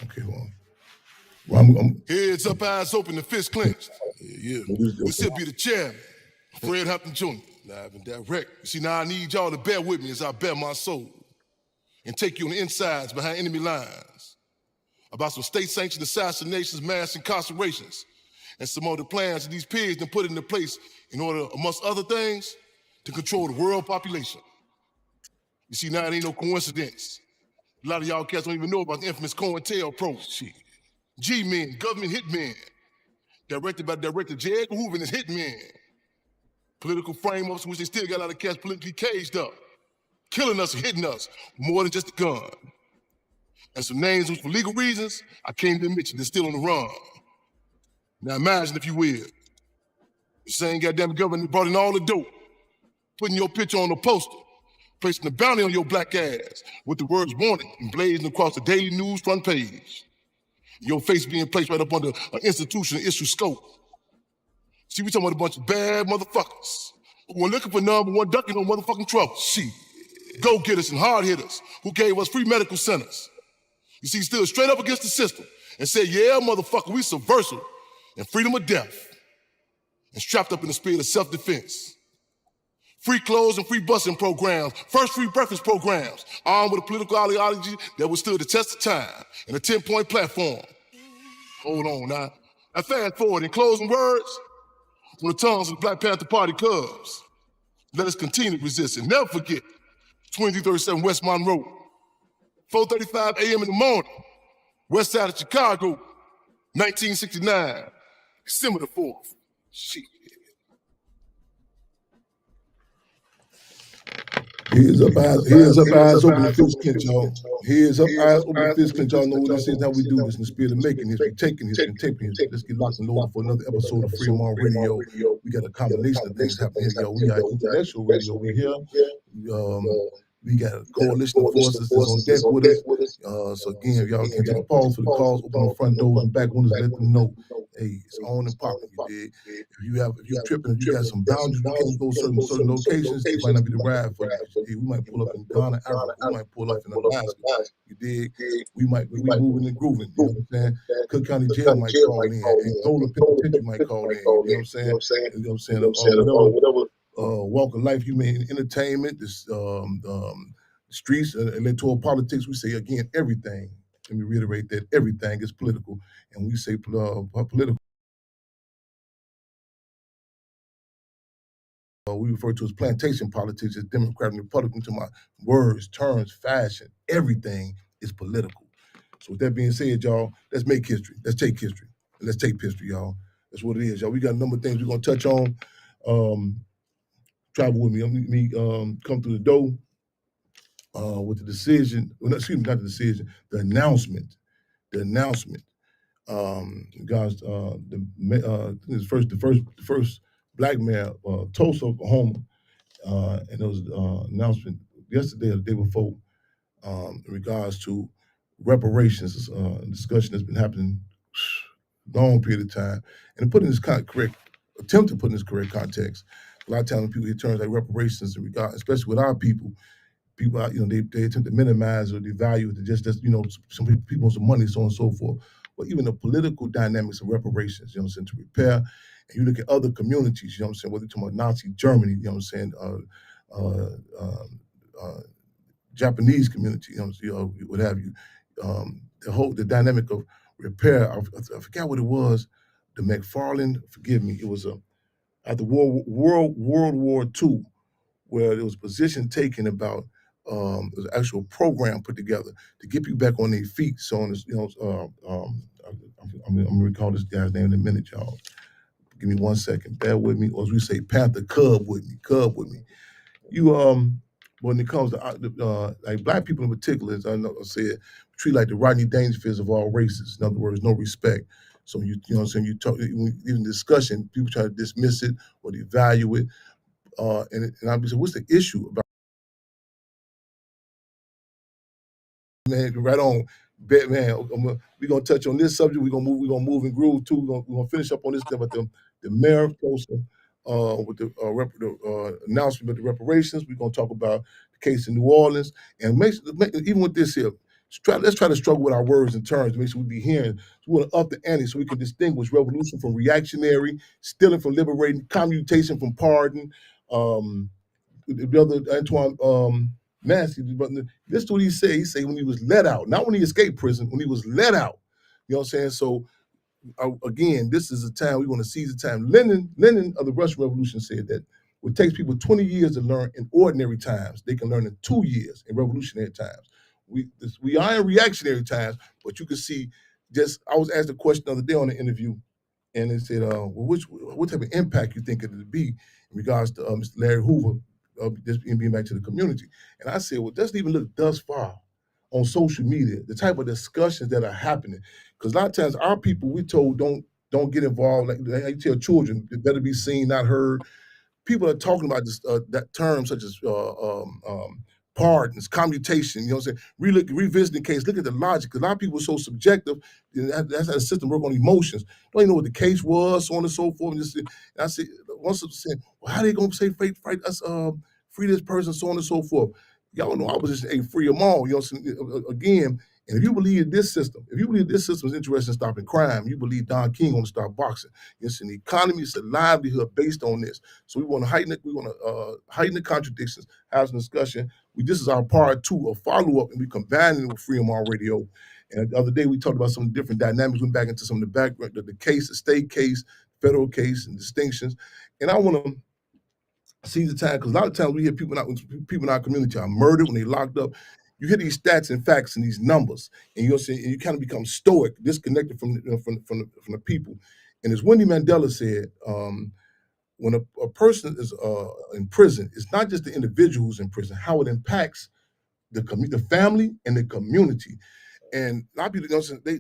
Okay, well I'm Heads up, eyes open, and fists clenched. Yeah. This here be the chairman, Fred Hampton Jr., live and direct. You see, now I need y'all to bear with me as I bear my soul and take you on the insides behind enemy lines about some state-sanctioned assassinations, mass incarcerations, and some other plans that these pigs done put into place in order, amongst other things, to control the world population. You see, now it ain't no coincidence. A lot of y'all cats don't even know about the infamous COINTELPRO. Shit. G-Men, government hitmen, directed by Director J. Edgar Hoover and his hitmen. Political frame-ups in which they still got a lot of cats politically caged up, killing us and hitting us with more than just a gun. And some names which, for legal reasons, I can't even mention, they're still on the run. Now imagine, if you will, the same goddamn government that brought in all the dope, putting your picture on a poster, placing the bounty on your black ass with the words wanted emblazoned across the daily news front page. Your face being placed right up under an institutional issue scope. See, we talking about a bunch of bad motherfuckers who were looking for number one, ducking no motherfucking trouble. Shit. Go-getters and hard hitters who gave us free medical centers. You see, stood straight up against the system and said, yeah, motherfucker, we subversive and freedom of death. And strapped up in the spirit of self-defense. Free clothes and free busing programs, first free breakfast programs, armed with a political ideology that would stood the test of time and a 10-point platform. Hold on now. Now fast forward, in closing words, from the tongues of the Black Panther Party cubs, let us continue to resist and never forget 2337 West Monroe, 4:35 a.m. in the morning, west side of Chicago, 1969, December the 4th. Shit. Heads up, eyes open, and fist clench, y'all. Heads up, eyes open, and fist clench. Y'all know what this is, how we do this in the spirit of making history, taking history, and taping history. Let's get locked and loaded for another episode of Freedom on Radio. We got a combination of things happening here, y'all. We got intellectual radio over here. We got a coalition of forces that's on deck with us. So again, if y'all can take a pause for the calls, open the front doors and back windows, let them know, hey, it's on and popping. You dig? If you're tripping, if you got some boundaries, you can't go certain locations. It might not be the ride for you. We might pull up in Ghana, Africa. We might pull up in Alaska. You dig? We moving and grooving. You know what I'm saying? Cook County Jail might call in. Angola Penitentiary might call in. You know what I'm saying? You know what I'm saying? Whatever. Walk of life, human entertainment, this streets, electoral politics. We say again, everything. Let me reiterate that everything is political, and we say political. We refer to as plantation politics, as Democrat and Republican. To my words, terms, fashion, everything is political. So with that being said, y'all, let's make history. Let's take history. Let's take history, y'all. That's what it is, y'all. We got a number of things we're gonna touch on. Travel with me. Come through the door with the decision. Well, excuse me, not the decision. The announcement. Guys, the first black mayor, Tulsa, Oklahoma, and there was an announcement yesterday or the day before in regards to reparations. Discussion that's been happening long period of time, and to put in this attempt to put in this correct context. A lot of times when people hear terms like reparations in regard, especially with our people they attempt to minimize or devalue it to just some people want some money, so on and so forth. But even the political dynamics of reparations, you know what I'm saying, to repair, and you look at other communities, you know what I'm saying, whether you're talking about Nazi Germany, you know what I'm saying, Japanese community, you know, what have you, the dynamic of repair. I forgot what it was. The McFarland, forgive me, it was after World War II, where there was a position taken about there was an actual program put together to get people back on their feet. So on this, I'm gonna recall this guy's name in a minute, y'all. Give me 1 second. Bear with me, or as we say, Panther, cub with me. You when it comes to like black people in particular, as I said, treat like the Rodney Dangerfields of all races. In other words, no respect. So you know what I'm saying, you talk in discussion, people try to dismiss it or devalue it. And I'll be saying, what's the issue about? Man, right on, man. We're gonna touch on this subject. We're gonna move and groove too. We're gonna finish up on this about the mayor of Tulsa with the announcement of the reparations. We're gonna talk about the case in New Orleans, and even with this here, let's try to struggle with our words and terms to make sure we be hearing. So we want to up the ante so we can distinguish revolution from reactionary, stealing from liberating, commutation from pardon. Um, the brother Antoine Massey, this is what he said. He said when he was let out, not when he escaped prison, when he was let out. You know what I'm saying? So again, this is a time we want to seize the time. Lenin of the Russian Revolution said that what takes people 20 years to learn in ordinary times, they can learn in 2 years in revolutionary times. We are in reactionary times, but you can see just I was asked a question the other day on the interview, and they said, well, what type of impact you think it would be in regards to Mr. Larry Hoover just being back to the community? And I said, well, just even look thus far on social media, the type of discussions that are happening. Because a lot of times our people we told don't get involved. Like you tell children, it better be seen, not heard. People are talking about this that term such as pardons, commutation. You know what I'm saying? Revisiting case. Look at the logic. 'Cause a lot of people are so subjective. That's how the system work on emotions. Don't even know what the case was, so on and so forth. And I say, once I'm saying, well, how they gonna say fight us, free this person, so on and so forth. Y'all know our position ain't free them all. You know what I'm saying? Again, and if you believe this system, is interested in stopping crime, you believe Don King gonna stop boxing. It's an economy, it's a livelihood based on this. So we want to heighten it. We want to heighten the contradictions, have some discussion. This is our part two, a follow up, and we combine it with Freedom on Radio. And the other day we talked about some different dynamics. Went back into some of the background, the case, the state case, federal case, and distinctions. And I want to seize the time because a lot of times we hear people in our community are murdered when they locked up. You hear these stats and facts and these numbers, and you're saying, and you kind of become stoic, disconnected from the people. And as Wendy Mandela said, when a person is in prison, it's not just the individual who's in prison, how it impacts the family and the community. And a lot of people, they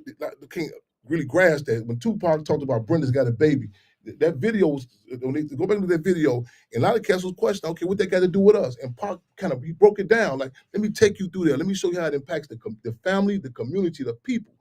can't really grasp that. When Tupac talked about Brenda's got a baby, that video was, when they go back to that video, and a lot of cats was questioning, okay, what they got to do with us? And Pac he broke it down, like, let me take you through there. Let me show you how it impacts the family, the community, the people.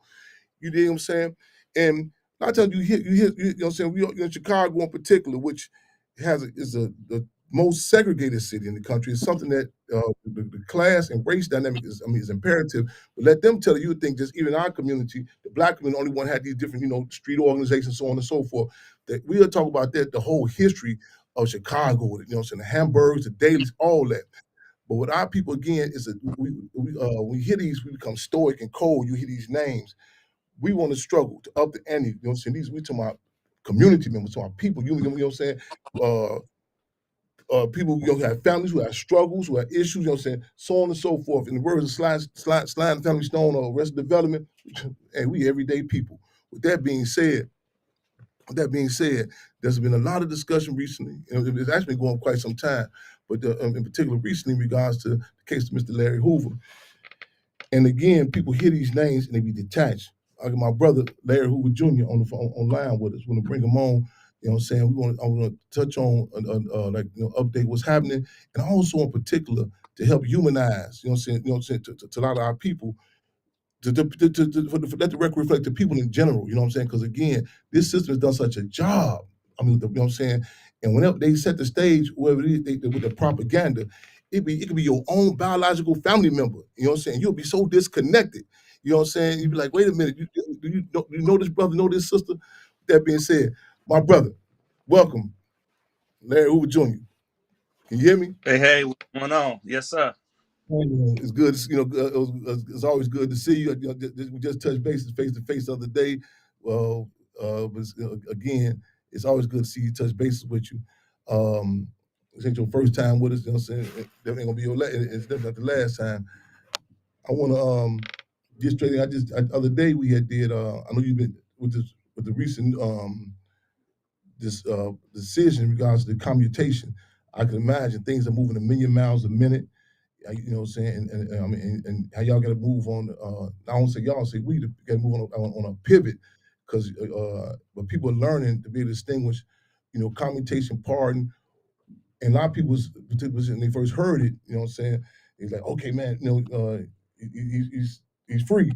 You know what I'm saying? And a lot of times you know what I'm saying? We in Chicago in particular, which is the most segregated city in the country. It's something that the class and race dynamic is imperative. But let them tell you, think just even our community, the black community, only one had these different, street organizations, so on and so forth. That we'll talk about that, the whole history of Chicago, you know what I'm saying, the Hamburgs, the dailies, all that. But with our people again is that we hear these, we become stoic and cold. You hear these names, we want to struggle to up the ante. You know what I'm saying? We talking about community members, to our people. You know what I'm saying? Uh, People have families who have struggles, who have issues. You know what I'm saying? So on and so forth. In the words of Slime Family Stone or Arrested Development, and we everyday people. With that being said, there's been a lot of discussion recently. It's actually been going quite some time, but in particular recently in regards to the case of Mr. Larry Hoover. And again, people hear these names and they be detached. I got my brother Larry Hoover Jr. on the phone online with us. We're gonna bring him on. You know what I'm saying? I want to touch on update what's happening, and also in particular to help humanize. You know what I'm saying? To a lot of our people for let the record reflect the people in general. You know what I'm saying? Because again, this system has done such a job. I mean, you know what I'm saying? And whenever they set the stage, whoever it is, with the propaganda, it could be your own biological family member. You know what I'm saying? You'll be so disconnected. You know what I'm saying? You'd be like, wait a minute, you know this brother, know this sister? That being said, my brother, welcome, Larry Hoover Jr. Can you hear me? Hey, what's going on? Yes, sir. It's good. It's always good to see you. We just touched bases face to face the other day. Well, again, it's always good to see you touch bases with you. This ain't your first time with us. You know what I'm saying? That ain't gonna be your last. It's definitely not the last time. I want to get straight in. Other day we had did. I know you've been with the recent this decision in regards to the commutation. I can imagine things are moving a million miles a minute. You know what I'm saying? And I mean, and how y'all got to move on. I don't say y'all, say we got to move on a pivot because but people are learning to be able to distinguish, commutation, pardon, and a lot of people when they first heard it, you know what I'm saying? It's like, okay, man, he's free.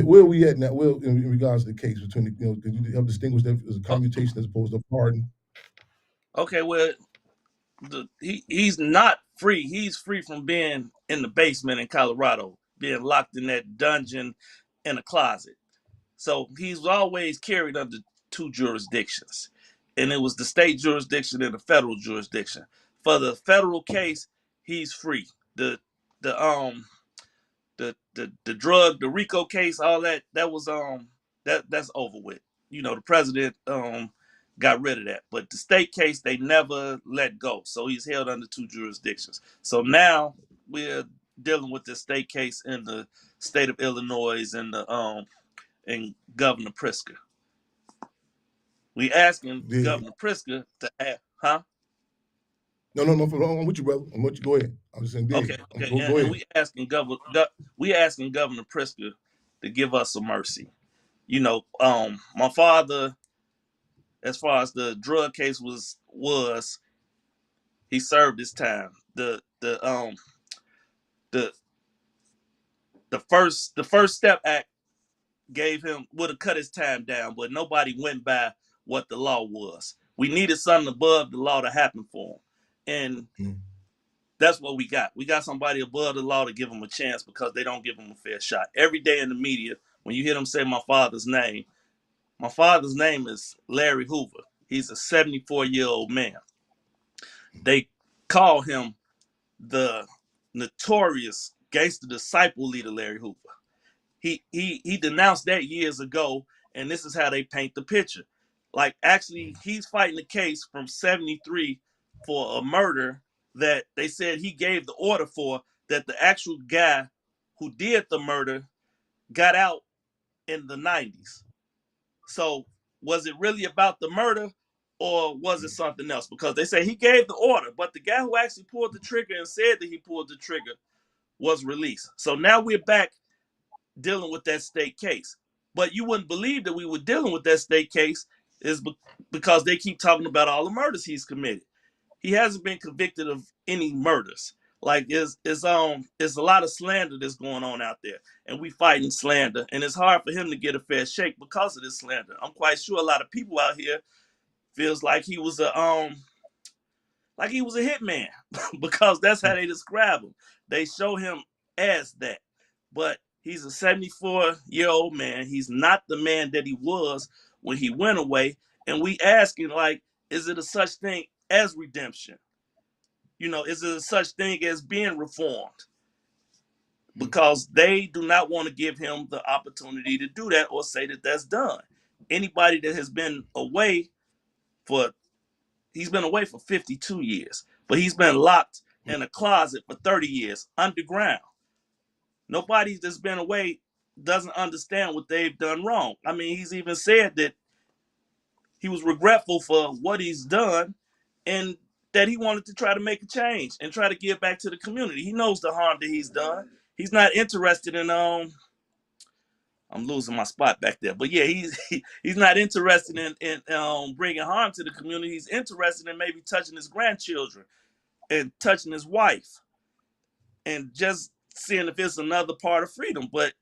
Where are we at now? Well, in regards to the case between could you help distinguish that as a commutation as opposed to pardon? Okay, well, he's not free. He's free from being in the basement in Colorado being locked in that dungeon in a closet. So he's always carried under two jurisdictions, and it was the state jurisdiction and the federal jurisdiction. For the federal case, he's free. The drug, the RICO case, all that was that's over with. The president got rid of that. But the state case they never let go. So he's held under two jurisdictions. So now we're dealing with the state case in the state of Illinois and Governor Pritzker. We asking Governor Pritzker to ask, huh? No, I'm with you, brother. I'm with you. Go ahead. I'm just saying, Okay. go And ahead. we asking Governor Pritzker to give us some mercy. My father, as far as the drug case was, he served his time. The First Step Act would have cut his time down, but nobody went by what the law was. We needed something above the law to happen for him, and that's what we got. We got somebody above the law to give him a chance because they don't give him a fair shot. Every day in the media, when you hear them say my father's name is Larry Hoover. He's a 74-year-old man. They call him the notorious gangster disciple leader, Larry Hoover. He denounced that years ago, and this is how they paint the picture. Like, actually, he's fighting the case from 73 for a murder that they said he gave the order for, that the actual guy who did the murder got out in the 90s. So was it really about the murder, or was it something else? Because they say he gave the order, but the guy who actually pulled the trigger and said that he pulled the trigger was released. So now we're back dealing with that state case. But you wouldn't believe that we were dealing with that state case is because they keep talking about all the murders he's committed. He hasn't been convicted of any murders. Like, it's a lot of slander that's going on out there, and we fighting slander, and it's hard for him to get a fair shake because of this slander. I'm quite sure a lot of people out here feels like he was a hitman because that's how they describe him. They show him as that, but he's a 74-year-old man. He's not the man that he was when he went away, and we asking, like, is it a such thing as redemption? Is it a such thing as being reformed? Because they do not want to give him the opportunity to do that or say that that's done. Anybody that has been away he's been away for 52 years, but he's been locked in a closet for 30 years underground. Nobody that's been away doesn't understand what they've done wrong. I mean, he's even said that he was regretful for what he's done and that he wanted to try to make a change and try to give back to the community. He knows the harm that he's done. He's not interested in I'm losing my spot back there, but yeah, he's not interested in bringing harm to the community. He's interested in maybe touching his grandchildren and touching his wife and just seeing if it's another part of freedom. But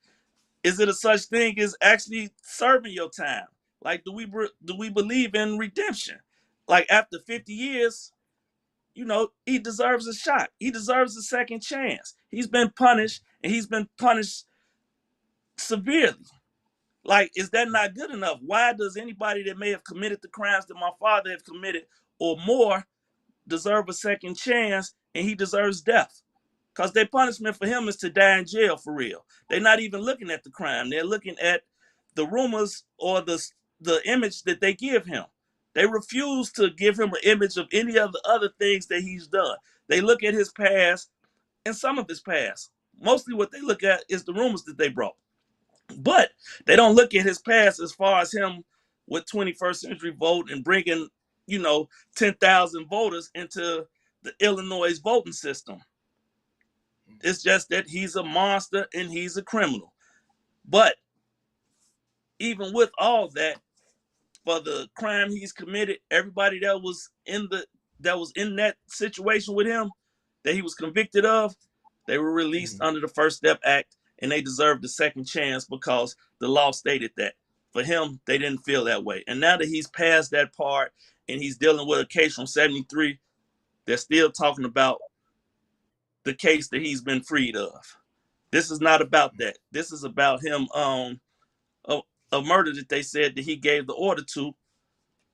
is it a such thing as actually serving your time? Like, do we believe in redemption? Like, after 50 years, he deserves a shot. He deserves a second chance. He's been punished, and he's been punished severely. Like, is that not good enough? Why does anybody that may have committed the crimes that my father have committed or more deserve a second chance, and he deserves death? Because their punishment for him is to die in jail for real. They're not even looking at the crime. They're looking at the rumors or the image that they give him. They refuse to give him an image of any of the other things that he's done. They look at his past and some of his past. Mostly what they look at is the rumors that they brought. But they don't look at his past as far as him with 21st Century Vote and bringing, 10,000 voters into the Illinois voting system. It's just that he's a monster and he's a criminal. But even with all that, for the crime he's committed, everybody that was in that situation with him, that he was convicted of, they were released under the First Step Act, and they deserved a second chance because the law stated that. For him, they didn't feel that way. And now that he's past that part and he's dealing with a case from 73, they're still talking about the case that he's been freed of. This is not about that. This is about him a, a murder that they said that he gave the order to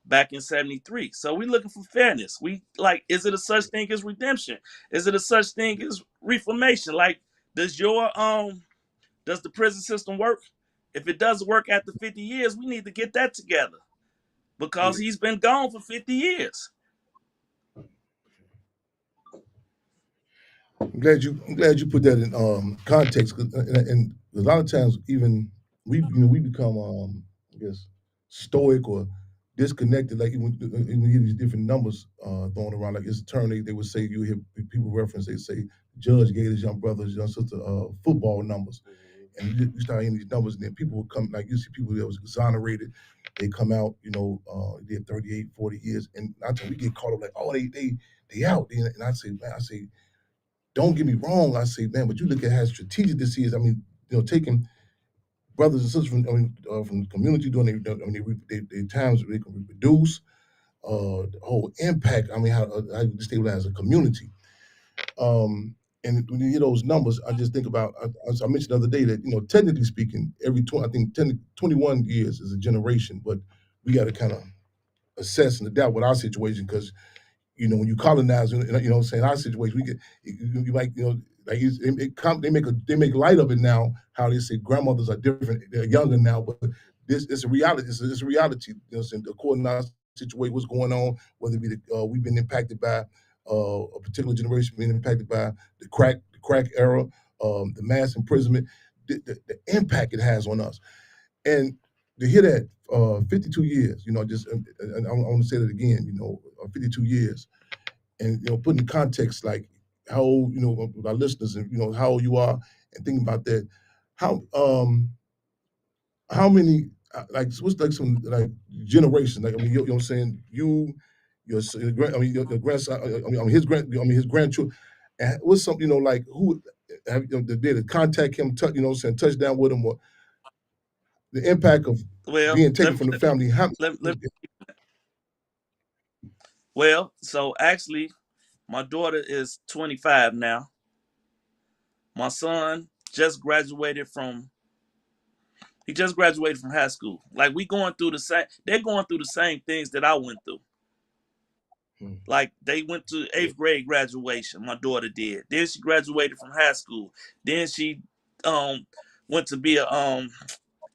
back in 73. So we're looking for fairness. We like, is it a such thing as redemption? Is it a such thing as reformation? Like, does your does the prison system work? If it doesn't work after 50 years, we need to get that together because Yeah. he's been gone for 50 years. I'm glad you put that in context, and a lot of times even we become I guess stoic or disconnected. Like when you hear these different numbers thrown around, like it's a term they would say, you hear people reference, they say judge gave his young brothers, young sister football numbers, and you start hearing these numbers, and then people would come, like you see people that was exonerated, they come out, did 38, 40 years, and I tell we get caught up like, oh, they out, and I say, man, I say, don't get me wrong. I say, man, but you look at how strategic this is. I mean, taking brothers and sisters from the community doing their times where they can reproduce, the whole impact. I mean, how you stabilize a community. And when you hear those numbers, I just think about. I mentioned the other day that technically speaking, every 20, I think 21 years is a generation, but we got to kind of assess and adapt with our situation because when you colonize, what I'm saying, our situation, we get, you like, like they make light of it now. How they say grandmothers are different, they're younger now, but this it's a reality. It's a reality. Saying according to our situation, what's going on, whether it be we've been impacted by a particular generation being impacted by the crack era, the mass imprisonment, the impact it has on us, and to hear that 52 years, just and I want to say that again, 52 years and put in context like how old with our listeners and how old you are and thinking about that how how many like what's like some like generation like I mean what I'm saying your grandson his grandchildren and what's something like who have did it contact him touch down with him or the impact of Well, being taken from the family how let well, so actually, my daughter is 25 now. My son just graduated from he just graduated from high school. Like we going through the same they're going through the same things that I went through. Hmm, Like they went to yeah, 8th grade graduation. My daughter did. Then she graduated from high school. Then she um went to be a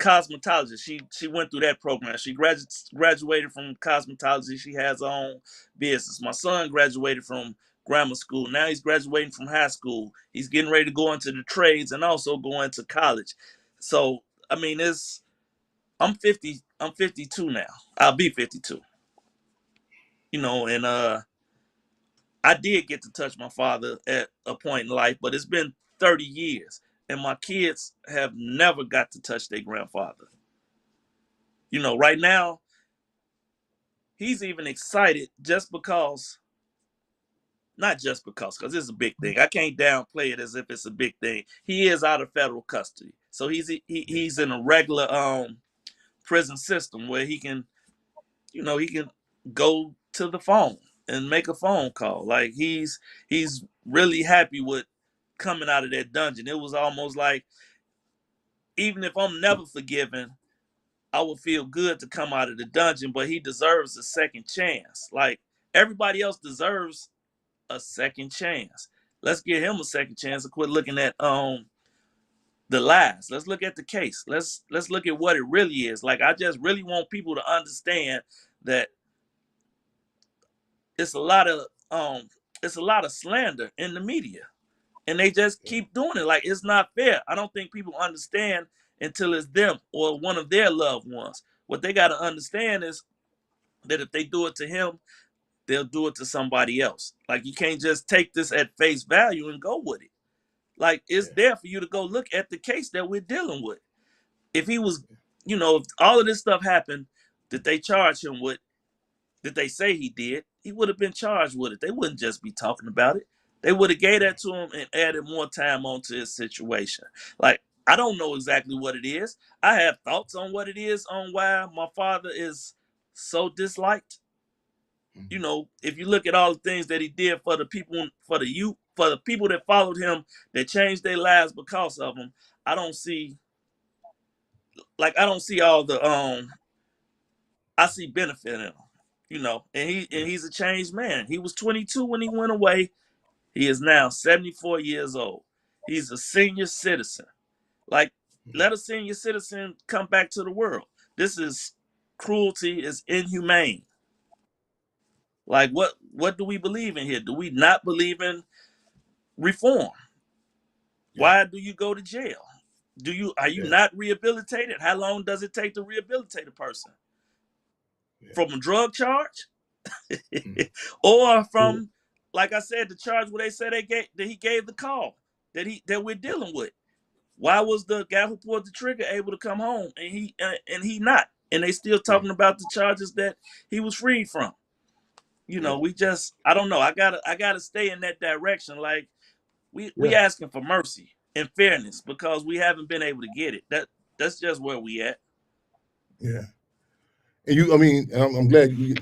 cosmetologist. She went through that program. She graduated from cosmetology. She has her own business. My son graduated from grammar school. Now he's graduating from high school. He's getting ready to go into the trades and also go into college. So I mean, it's I'm 50. I'm 52 now. I'll be 52. And I did get to touch my father at a point in life, but it's been 30 years, and my kids have never got to touch their grandfather. Right now he's even excited just because, not just because it's a big thing. I can't downplay it as if it's a big thing. He is out of federal custody, so yeah, he's in a regular prison system where he can go to the phone and make a phone call. Like he's really happy with coming out of that dungeon. It was almost like even if I'm never forgiven, I would feel good to come out of the dungeon, but he deserves a second chance. Like everybody else deserves a second chance. Let's give him a second chance and quit looking at the lies. Let's look at the case. Let's look at what it really is. Like I just really want people to understand that it's a lot of um it's a lot of slander in the media. And they just yeah, keep doing it. Like it's not fair. I don't think people understand until it's them or one of their loved ones. What they gotta understand is that if they do it to him, they'll do it to somebody else. Like you can't just take this at face value and go with it. Like it's yeah, there for you to go look at the case that we're dealing with. If he was, if all of this stuff happened that they charge him with, that they say he did, he would have been charged with it. They wouldn't just be talking about it. They would have gave that to him and added more time onto his situation. Like I don't know exactly what it is. I have thoughts on what it is on why my father is so disliked. mhm, If you look at all the things that he did for the people, for the youth, for the people that followed him, that changed their lives because of him, I don't see I don't see all the I see benefit in him, and he's a changed man. He was 22 when he went away. He is now 74 years old. He's a senior citizen. Like, let a senior citizen come back to the world. This is cruelty, is inhumane. Like, what do we believe in here? Do we not believe in reform? Yeah, Why do you go to jail? Are you yeah, not rehabilitated? How long does it take to rehabilitate a person? yeah. From a drug charge? Mm. Or Yeah, from, like I said, the charge where they said that he gave the call that we're dealing with. Why was the guy who pulled the trigger able to come home and he not? And they still yeah, talking about the charges that he was freed from. yeah, We just, I don't know. I gotta stay in that direction. Like, we yeah, asking for mercy and fairness because we haven't been able to get it. That's just where we at. yeah. And I mean, and I'm glad we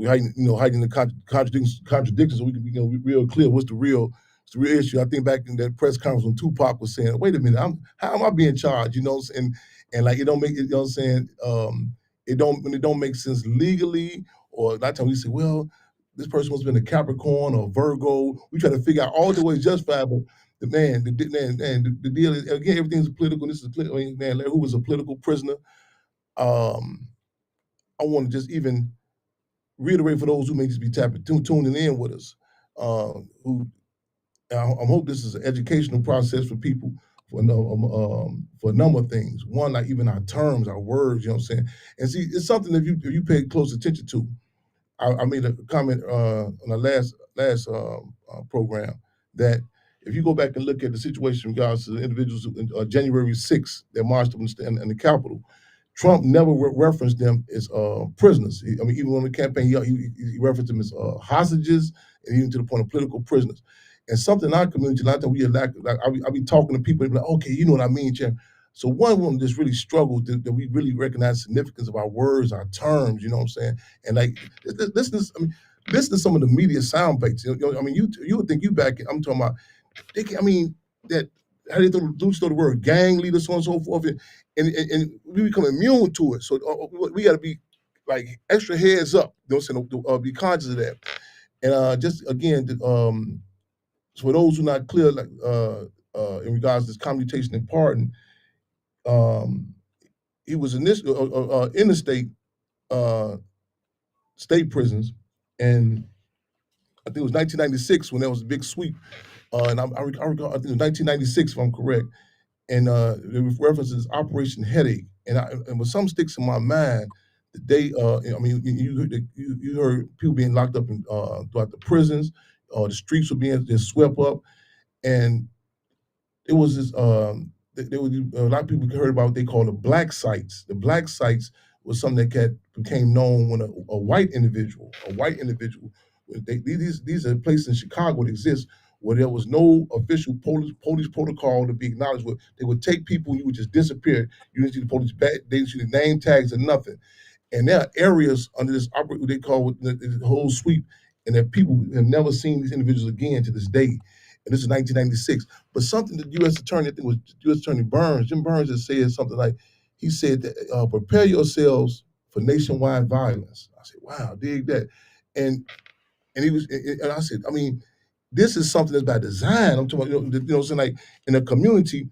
hiding the contradictions, so we can be real clear what's the real issue. I think back in that press conference when Tupac was saying, "Wait a minute, how am I being charged?" And like it don't make it. You know what I'm saying? It don't make sense legally. Or a lot of times we say, "Well, this person must have been a Capricorn or Virgo." We try to figure out all the ways justifiable. The deal is, again, everything's political. This is political. I mean, man, Larry Hoover's a political prisoner. Um, I want to just even reiterate for those who may just be tuning in with us, who I hope this is an educational process for people for a number of things. One, like even our terms, our words, you know what I'm saying? And see, it's something that if you pay close attention to. I made a comment on the last program that if you go back and look at the situation in regards to the individuals January 6th that marched up in the Capitol, Trump never referenced them as prisoners. I mean, even on the campaign, he referenced them as hostages, and even to the point of political prisoners. And something in our community, a lot of times we I be talking to people, they be like, okay, you know what I mean, Chair. So one woman just really struggled that we really recognize the significance of our words, our terms, you know what I'm saying? And like, listen to some of the media sound bites. I mean, you would think you back. I'm talking about. I mean, that how they throw the word gang leader, so on and so forth, and we become immune to it. So we got to be like extra heads up. You know what I'm saying? Be conscious of that. And just again, so for those who are not clear, like in regards to this commutation and pardon, um, he was in this in the uh, state prisons, and I think it was 1996 when there was a big sweep. I recall, I think it was 1996 if I'm correct, and it references Operation Headache, and with some sticks in my mind, the day, I mean, you heard people being locked up throughout the prisons, the streets were being just swept up, and it was this there was a lot of people heard about what they call the black sites. The black sites was something that became known when a white individual, these are places in Chicago that exist where there was no official police protocol to be acknowledged with. They would take people, you would just disappear. You didn't see the police back, they didn't see the name tags or nothing. And there are areas under this what they call the whole sweep, and that people have never seen these individuals again to this day. And this is 1996. But something that U.S. Attorney, I think it was U.S. Attorney Jim Burns, has said something like, he said that prepare yourselves for nationwide violence. I said, wow, dig that. And and I said, I mean, this is something that's by design. I'm talking about, saying, like in a community,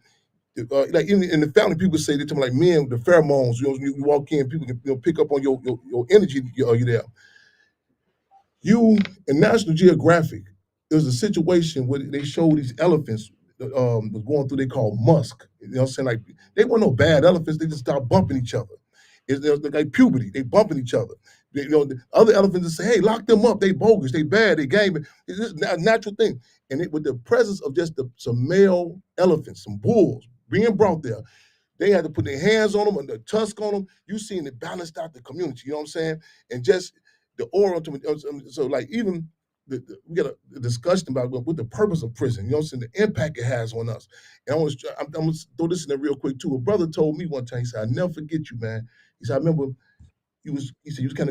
like in the family, people say, they're talking like men, the pheromones, you walk in, people can pick up on your energy, you there. You in National Geographic, there was a situation where they showed these elephants was going through. They call musk. You know what I'm saying? Like they weren't no bad elephants. They just started bumping each other. It's like puberty. They bumping each other. The other elephants just say, "Hey, lock them up. They bogus. They bad. They game." It's just a natural thing. And with the presence of just some male elephants, some bulls being brought there, they had to put their hands on them and the tusk on them. You seen it balanced out the community. You know what I'm saying? And just the aura to me. So like even we got a discussion about what the purpose of prison. You know what I'm saying? The impact it has on us. And I'm gonna throw this in there real quick too. A brother told me one time. He said, "I never forget you, man." He said, "I remember he said you was kind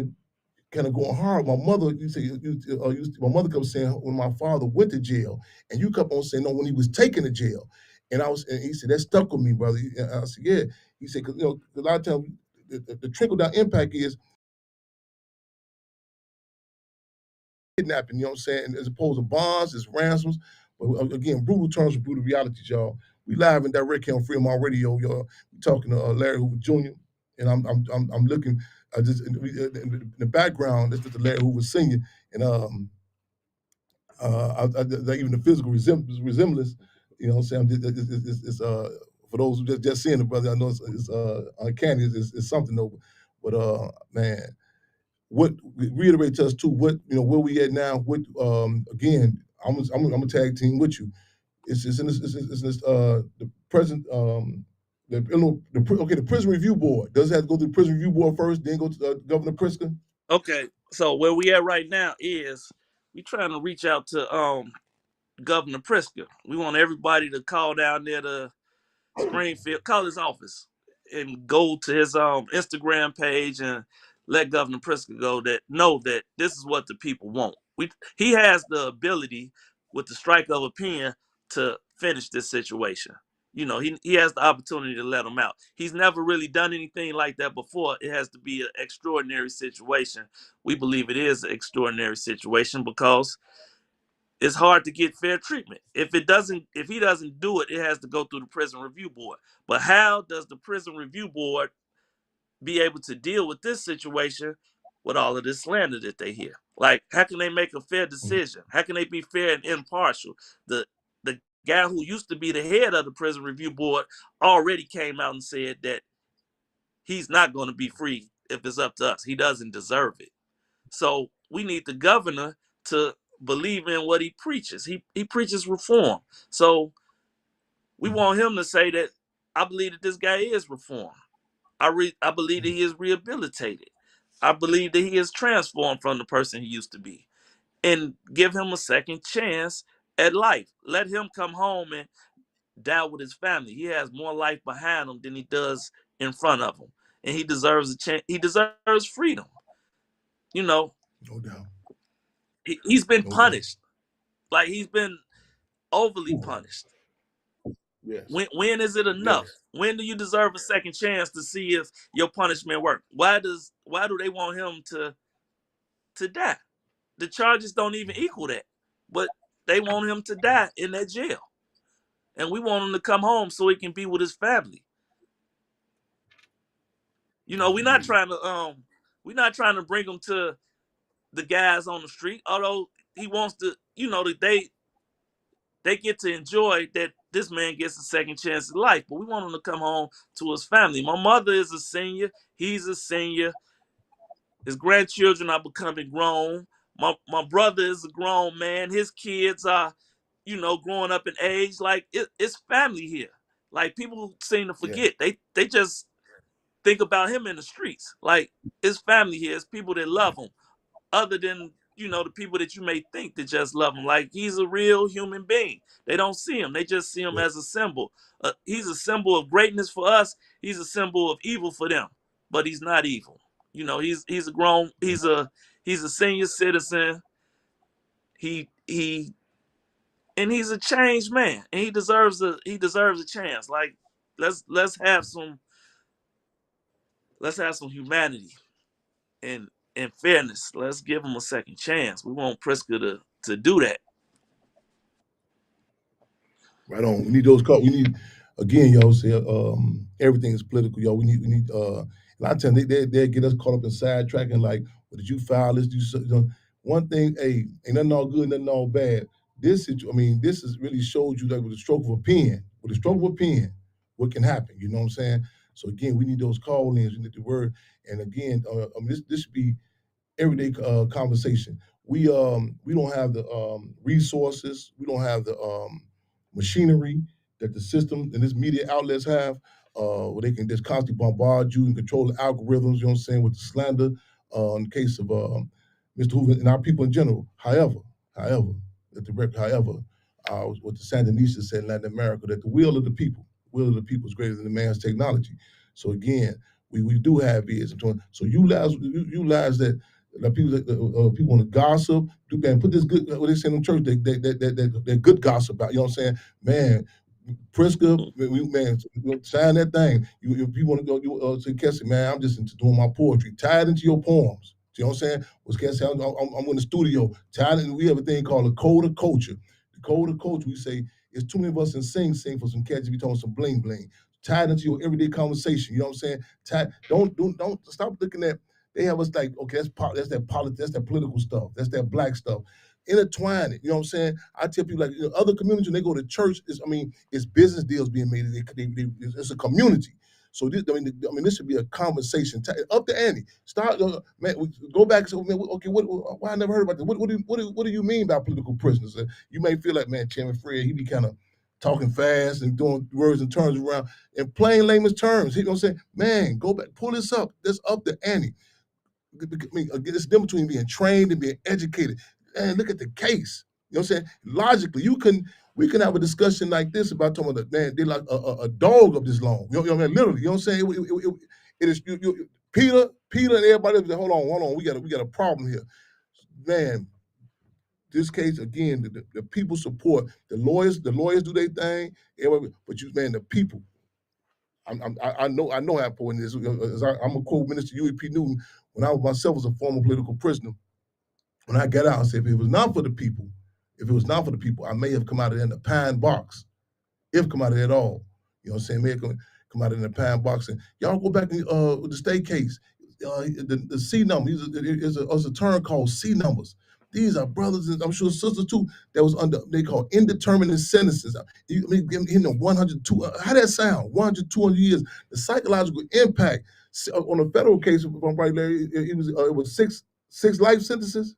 kind of going hard. My mother, my mother kept saying when my father went to jail, and you kept on saying no when he was taken to jail. And he said that stuck with me, brother. And I said, yeah. He said, because a lot of times the trickle down impact is kidnapping. You know what I'm saying? As opposed to bonds, it's ransoms. But again, brutal terms for brutal realities, y'all. We live and direct here on Freedom On Radio, y'all. We talking to Larry Hoover Jr. And I'm looking just in the background. This is the Larry Hoover Senior, and even the physical resemblance. You know what I'm saying? For those who just seeing it, brother. I know it's uncanny. It's something though. But man, what reiterate to us too? What where we at now? What again? I'm a tag team with you. It's in this the present the prison review board. Does it have to go through the prison review board first, then go to Governor Pritzker? Okay, so where we at right now is we trying to reach out to Governor Pritzker. We want everybody to call down there to Springfield, call his office, and go to his Instagram page and let Governor Pritzker know that this is what the people want. He has the ability with the strike of a pen to finish this situation. He has the opportunity to let him out. He's never really done anything like that before. It has to be an extraordinary situation. We believe it is an extraordinary situation because it's hard to get fair treatment. If he doesn't do it, it has to go through the prison review board. But how does the prison review board be able to deal with this situation with all of this slander that they hear? Like, how can they make a fair decision? How can they be fair and impartial? The guy who used to be the head of the prison review board already came out and said that he's not going to be free if it's up to us. He doesn't deserve it. So we need the governor to believe in what he preaches. He preaches reform. So we want him to say that I believe that this guy is reformed. I believe that he is rehabilitated. I believe that he is transformed from the person he used to be. And give him a second chance at life. Let him come home and die with his family. He has more life behind him than he does in front of him. And he deserves a chance. He deserves freedom. You know, No doubt. he's been No doubt. punished. Like, he's been overly punished. Yes. When is it enough? Yes. When do you deserve a second chance to see if your punishment worked? Why do they want him to die? The charges don't even equal that, but they want him to die in that jail, and we want him to come home so he can be with his family. We're not Absolutely. trying to bring him to the guys on the street. Although he wants to, that they get to enjoy that this man gets a second chance at life, but we want him to come home to his family. My mother is a senior. He's a senior. His grandchildren are becoming grown. My brother is a grown man. His kids are, growing up in age. Like, it's family here. Like, people seem to Yeah. forget. They just think about him in the streets. Like, it's family here. It's people that love him, other than the people that you may think that just love him. Like, he's a real human being. They don't see him. They just see him Yeah. as a symbol. He's a symbol of greatness for us. He's a symbol of evil for them. But he's not evil. He's a grown. He's a senior citizen. He and he's a changed man, and he deserves a chance. Like, let's have some humanity and fairness. Let's give him a second chance. We want Pritzker to do that. Right on. We need those calls. We need again, y'all say everything is political, y'all. We need a lot of times they get us caught up in sidetracking like, well, did you file this? One thing, hey, ain't nothing all good, nothing all bad. This is really shows you that with a stroke of a pen, what can happen. You know what I'm saying? So again, we need those call-ins, we need the word. And again, this should be everyday conversation. We don't have the resources, we don't have the machinery that the system and this media outlets have, where they can just constantly bombard you and control the algorithms. You know what I'm saying, with the slander. In the case of Mr. Hoover and our people in general. However, what the Sandinistas said in Latin America, that the will of the people is greater than the man's technology. So again, we do have ears. So utilize that Like people want to gossip. Man, put this good. What they say in church, that good gossip about. You know what I'm saying, man? Priska, man, sign that thing. If you want to go, you say, Cassie, man, I'm just into doing my poetry. Tie it into your poems. You know what I'm saying? Was Cassie, I'm in the studio. Tied it. We have a thing called a code of culture. The code of culture. We say it's too many of us in sing for some cats. Be talking some bling bling. Tied into your everyday conversation. You know what I'm saying? Don't stop looking at. They have us like, okay, that's that politics, that's that political stuff, that's that black stuff. Intertwine it. You know what I'm saying? I tell people like other communities when they go to church, it's business deals being made. It's a community. So this should be a conversation. Up the ante. Start, man. Go back and say, man, okay, why I never heard about this? What do you mean by political prisoners? You may feel like, man, Chairman Fred, he be kind of talking fast and doing words and terms around in plain layman's terms. You know what I'm saying? Man, go back, pull this up. That's up the ante. I mean, it's the difference between being trained and being educated. And look at the case. You know what I'm saying? Logically, we can have a discussion like this about talking about man, they're like a dog of this long. You know what I mean? Literally, you know what I'm saying? It is Peter and everybody else. Hold on. We got a problem here, man. This case again, the people support the lawyers. The lawyers do their thing. Everybody, but man, the people. I know how important it is. I'm a quote Minister UEP Newton when I was myself as a former political prisoner. When I got out, I said, if it was not for the people, I may have come out of there in the pine box. If come out of there at all. You know what I'm saying? May have come out of there in the pine box. And y'all go back to the state case. The C number, there's a term called C numbers. These are brothers and I'm sure sisters too that was under they call indeterminate sentences. You mean 100, 200, how that sound? 100, 200 years. The psychological impact on a federal case, if I'm right, Larry, it was six life sentences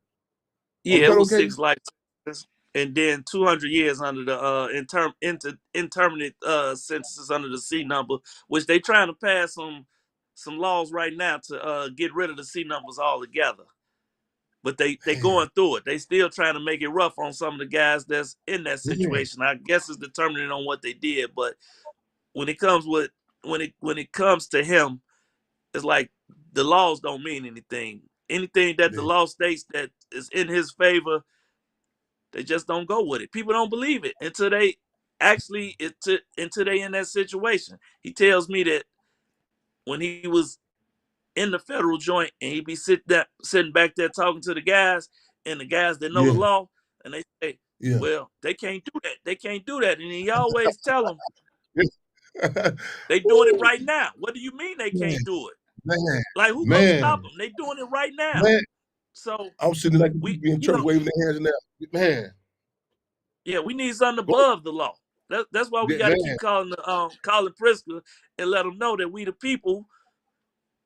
on the Yeah, it federal was case. 6 life sentences, and then 200 years under the interminate sentences under the C number, which they trying to pass some laws right now to get rid of the C numbers altogether. But they Man, going through it. They still trying to make it rough on some of the guys that's in that man, situation. I guess it's determining on what they did, but when it comes with when it comes to him, it's like the laws don't mean anything. Anything that the man, law states that is in his favor, they just don't go with it. People don't believe it until they actually until they in that situation. He tells me that when he was in the federal joint and he be sitting back there talking to the guys and the guys that know the yeah, law, and they say, yeah. "Well, they can't do that. They can't do that." And he always tell them they doing it Woo, right now. What do you mean they man, can't do it? man, Like who gonna stop man, them? They doing it right now. man. So I'm sitting like the we, people in you church know, waving their hands in there. Man, yeah, we need something go, above the law. That's why we got to man, keep calling Priska and let them know that we the people,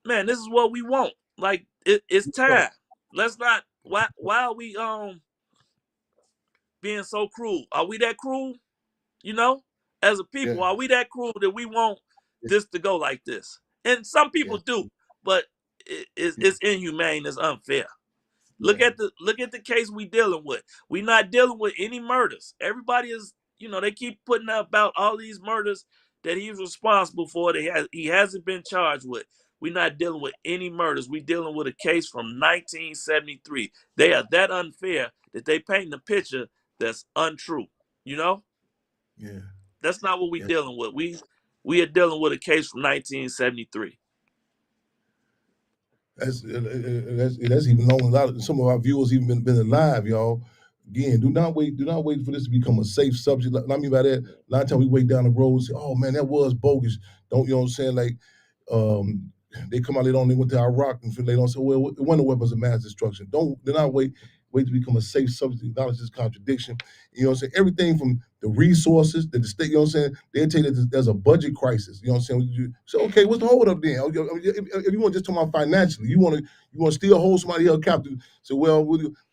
man. This is what we want. Like it's bro. time. Let's not. Why are we being so cruel? Are we that cruel? You know, as a Yeah, people, are we that cruel that we want yeah, this to go like this? And some yeah, people do, but it's inhumane. It's unfair. yeah, Look at the case we dealing with. We not dealing with any murders. Everybody is, they keep putting out about all these murders that he's responsible for. He hasn't been charged with. We're not dealing with any murders. We dealing with a case from 1973. They are that unfair that they paint a picture that's untrue. You know, yeah, that's not what we yeah. dealing with. We are dealing with a case from 1973. That's even known. A lot of some of our viewers even been alive, y'all. Again, do not wait for this to become a safe subject. What I mean by that, a lot of times we wait down the road and say, "Oh man, that was bogus." Don't you know what I'm saying? Like, um, they come out later on, they went to Iraq and feel they don't say, "Well, it wasn't weapons of mass destruction." Do not wait to become a safe subject to acknowledge this contradiction. You know what I'm saying? Everything from the resources that the state, you know what I'm saying? They tell you that there's a budget crisis. You know what I'm saying? So okay, what's the hold up then? If you want to just talk about financially, you want to still hold somebody else captive. So well,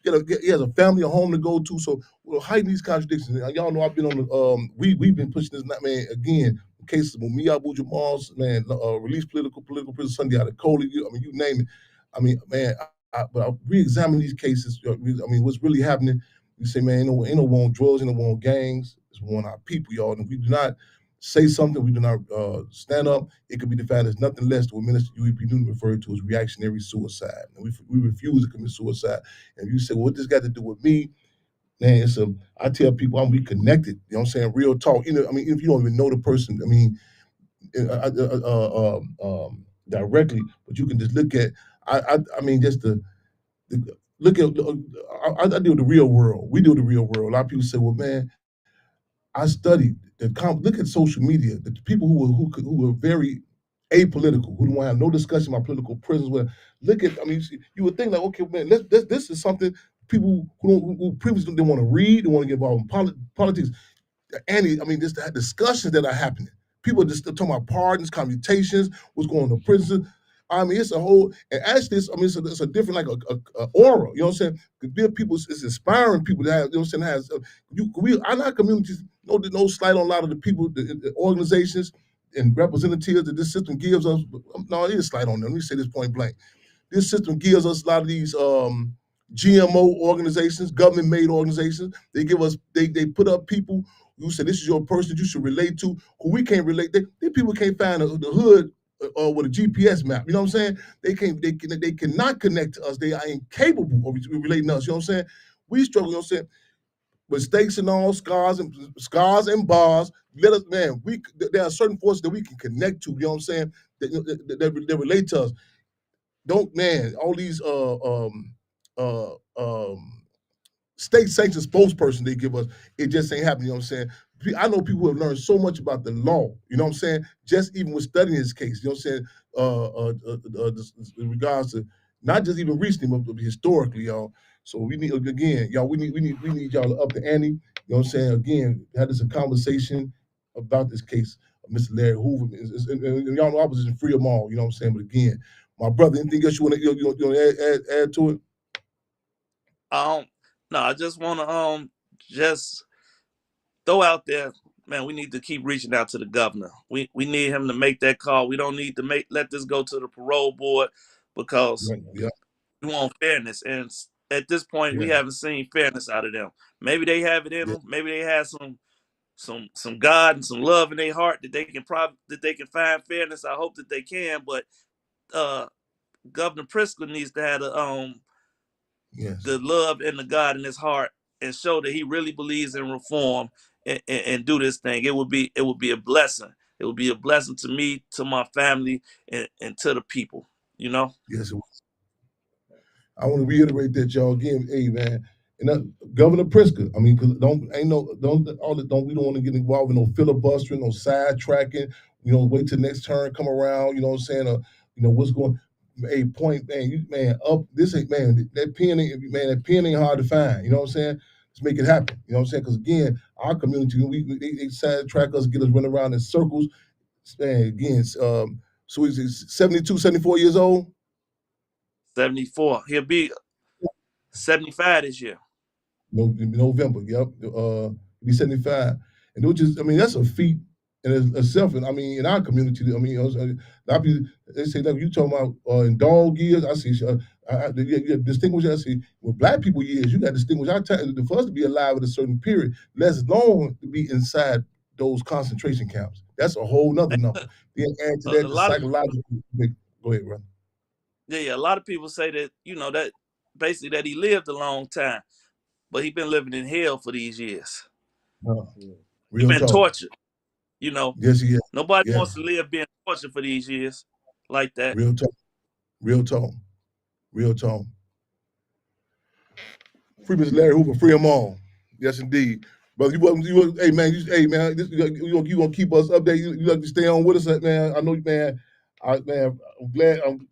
he has a family, a home to go to. So we'll hide these contradictions. And y'all know I've been on the we've been pushing this man again. Cases with me Abu Jamal's man, release political prison Sunday out of Coley. I mean, you name it. I mean, man, but I re-examine these cases. I mean, what's really happening? You say, man, ain't no war on drugs, ain't no war on gangs. It's war on our people, y'all. And if we do not say something, we do not stand up, it could be defined as nothing less than what Minister U.E.P. Newton referred to as reactionary suicide. And we refuse to commit suicide. And if you say, well, what this got to do with me? Man, I tell people we connected. You know what I'm saying? Real talk. I mean, if you don't even know the person, I mean, directly, but you can just look at. I mean, just the look at. I deal with the real world. We deal with the real world. A lot of people say, well, man, I studied look at social media. The people who were very apolitical, who don't have no discussion about political prisons. Where look at, I mean, you would think like, okay, man, this is something people who previously didn't want to read, they want to get involved in politics. I mean, this the discussions that are happening. People are just talking about pardons, commutations, what's going on in prison. I mean, it's a whole, and actually, it's a different, like a aura. You know what I'm saying? People, it's inspiring people that have, you know what I'm saying, our communities, no slight on a lot of the people, the organizations and representatives that this system gives us. No, it is slight on them. Let me say this point blank. This system gives us a lot of these GMO organizations, government-made organizations. They give us, they put up people who say this is your person that you should relate to, who we can't relate. These people can't find the hood with a GPS map. You know what I'm saying? They cannot connect to us. They are incapable of relating to us. You know what I'm saying? We struggle. You know what I'm saying? Mistakes and all, scars and bars. Let us, man. There are certain forces that we can connect to. You know what I'm saying? That relate to us. Don't, man, all these uh um state sanctioned spokesperson they give us, it just ain't happening. You know what I'm saying? I know people who have learned so much about the law, you know what I'm saying? Just even with studying this case, you know what I'm saying? In regards to not just even recently, but historically, y'all. So we need, again, y'all, we need y'all to up the ante. You know what I'm saying? Again, had this a conversation about this case of Mr. Larry Hoover. And y'all know I was just free of them all, you know what I'm saying? But again, my brother, anything else you want to add to it? Um, no, I just want to just throw out there, man. We need to keep reaching out to the governor. We need him to make that call. We don't need to let this go to the parole board because Right. Yeah. we want fairness. And at this point, we Yeah. haven't seen fairness out of them. Maybe they have it in Yeah. them. Maybe they have some God and some love in their heart that they can find fairness. I hope that they can. But uh, Governor Pritzker needs to have Yes. the love and the God in his heart and show that he really believes in reform and do this thing. It would be a blessing. It would be a blessing to me, to my family, and to the people. You know. Yes. I want to reiterate that, y'all. Again, hey man, and Governor Pritzker. I mean, cause we don't want to get involved in no filibustering, no sidetracking. You know, wait till next turn come around. You know what I'm saying? What's going? Hey, point, man, up. This ain't, man. That pen ain't hard to find. You know what I'm saying? Let's make it happen. You know what I'm saying? Because again, our community, they sidetrack us, get us running around in circles. Man, again, so he's 72, 74 years old. 74. He'll be 75 this year. No, November. Yep. Be 75, and it was just. I mean, that's a feat in itself. And I mean, in our community, I mean, a lot of people they say that you talking about in dog years. I see. You distinguish. I see with black people years. You got to distinguish. For us to be alive at a certain period, less long to be inside those concentration camps. That's a whole nother number. Then add to A that the lot of psychological. Go ahead, brother. yeah, a lot of people say that that basically that he lived a long time, but he been living in hell for these years. Uh, Yeah. He real been talk. tortured. You know, Yes, he is. nobody wants Yes, to live being tortured for these years like that. real talk. Real talk. Real talk. Free Mr. Larry Hoover, free them all. Yes, indeed. Brother, hey man, you gonna keep us updated. You like to stay on with us, man. I know, man. I'm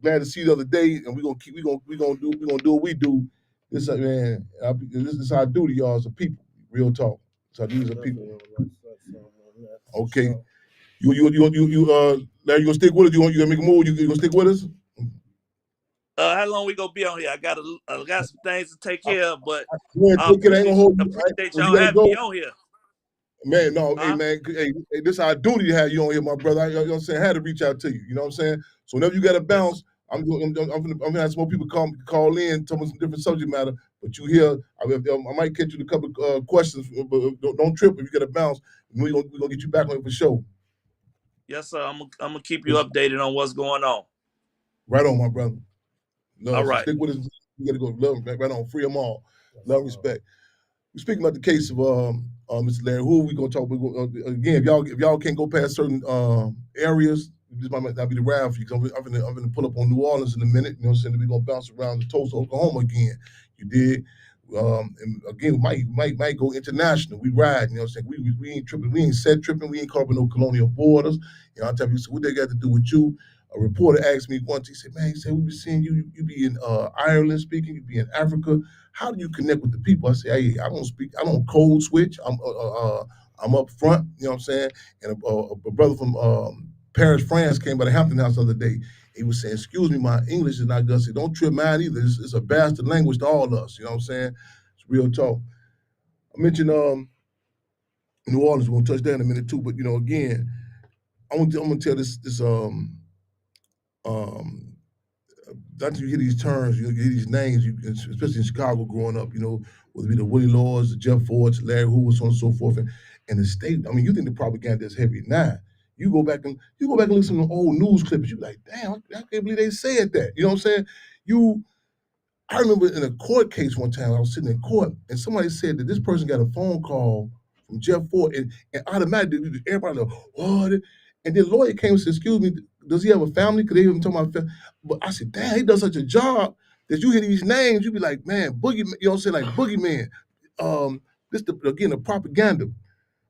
glad to see you the other day, and we gonna do what we do. This, man, this is our duty, y'all, as a people. Real talk. It's our duty as a people. Definitely on that for Okay, sure. Larry, you gonna stick with us? You gonna make a move? You gonna stick with us? How long we gonna be on here? I got some things to take care of, but Go ahead, I take it. I ain't gonna hold you. All right? appreciate Well, you y'all gotta having go. me on here. Man, no, hey Huh? man, hey, this is our duty to have you on here, my brother. You know what I'm saying? I had to reach out to you. You know what I'm saying? So whenever you got to Yes. bounce, I'm gonna have some more people call in, tell me some different subject matter. But you here, I might catch you with a couple questions, but don't trip if you get a bounce. We're gonna get you back on it for sure. Yes, sir. I'm gonna keep you updated on what's going on. Right on, my brother. All Love, so right. stick with us. You gotta go love, right on, free them all. Yes, Love, sir. respect. We're speaking about the case of Mr. Larry. Who are we gonna talk about? Again, if y'all can't go past certain areas, this might not be the ride for you. Because I'm gonna pull up on New Orleans in a minute. You know what I'm saying? We're gonna bounce around to Tulsa, Oklahoma again. You did. And again, we might go international. We ride. You know what I'm saying? We ain't tripping. We ain't set tripping. We ain't carving no colonial borders. You know, I'll tell you. So what they got to do with you? A reporter asked me once. He said, "Man, he said we be seeing you. You be in Ireland speaking. You be in Africa. How do you connect with the people?" I say, "Hey, I don't speak. I don't code switch. I'm up front. You know what I'm saying?" And a brother from Paris, France, came by the Hampton House the other day. He was saying, "Excuse me, my English is not good." I said, "Don't trip mine either. It's a bastard language to all of us." You know what I'm saying? It's real talk. I mentioned New Orleans. We're gonna touch that in a minute too. But again, I'm gonna tell this um that's you hear these terms, you hear these names, especially in Chicago growing up, whether it be the Willie Lords, the Jeff Fords, Larry Hoover, so on and so forth, and the state. I mean, you think the propaganda is heavy now. You go back and listen to old news clips. You be like, damn, I can't believe they said that. You know what I'm saying? I remember in a court case one time, I was sitting in court, and somebody said that this person got a phone call from Jeff Ford, and automatically everybody like, what? And then the lawyer came and said, "Excuse me, does he have a family?" Because they even talking about family. But I said, "Damn, he does such a job that you hear these names, you be like, man, boogie, you know what I'm saying, like boogeyman." Again, the propaganda.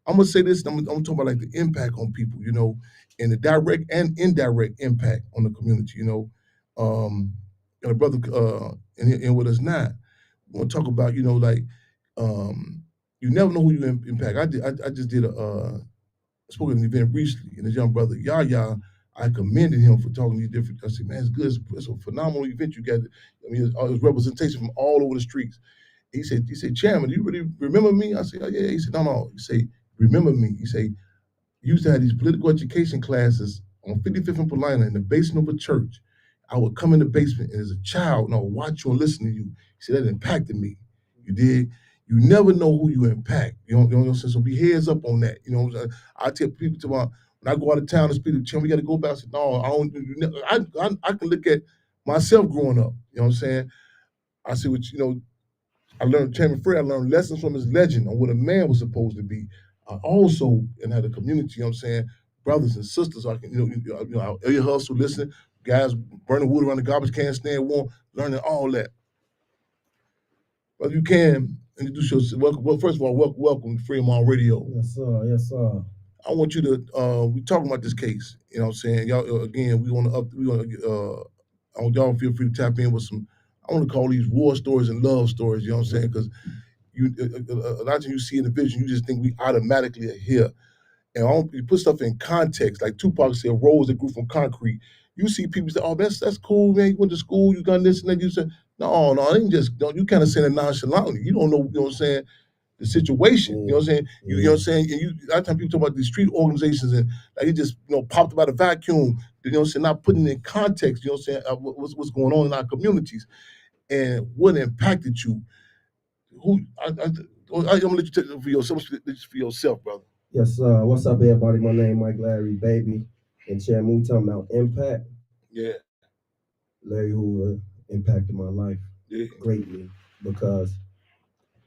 I'm gonna say this. I'm talking about like the impact on people, and the direct and indirect impact on the community. And a brother and with us now, we want to talk about like you never know who you impact. I just did spoke at an event recently, and this young brother Yaya, I commended him for talking to these different. I said, man, it's good. It's a phenomenal event you got. I mean, it's representation from all over the streets. He said, Chairman, do you really remember me? I said, oh, yeah. He said, no. He said, remember me. He said, used to have these political education classes on 55th and Paulina in the basement of a church. I would come in the basement and as a child, and I would watch you and listen to you. He said, that impacted me. You did. You never know who you impact. You know what I'm saying? So be heads up on that. You know what I'm saying? I tell people when I go out of town to speak to Tim, we got to go back. I said, no, I don't. I can look at myself growing up. You know what I'm saying? I see I learned Chairman Fred, I learned lessons from his legend on what a man was supposed to be. I also and had a community, you know what I'm saying, brothers and sisters. I can, our ear hustle, listening, guys burning wood around the garbage can, staying warm, learning all that. But you can introduce yourself. Well, first of all, welcome to Fremont Radio. Yes, sir. Yes, sir. I want you to we talking about this case. You know what I'm saying? Y'all again, I want y'all feel free to tap in with some. I want to call these war stories and love stories. You know what I'm saying? Because a lot of times you see in the vision, you just think we automatically are here. And you put stuff in context, like Tupac said, "Rose that grew from concrete." You see people say, "Oh, that's cool, man. You went to school, you done this and that." You say, "No, it ain't just." Don't you kind of saying it nonchalantly? You don't know, you know what I'm saying? The situation, you know what I'm saying? You know what I'm saying? And a lot of times people talk about these street organizations and like it just popped about a vacuum. You know what I'm saying? Not putting it in context. You know what I'm saying? What's going on in our communities and what impacted you? I'm gonna let you take it for yourself, brother. Yes, sir. What's up, everybody? My name Mike Larry, baby. And Chairman, we talking about impact. Yeah, Larry Hoover impacted my life yeah, greatly because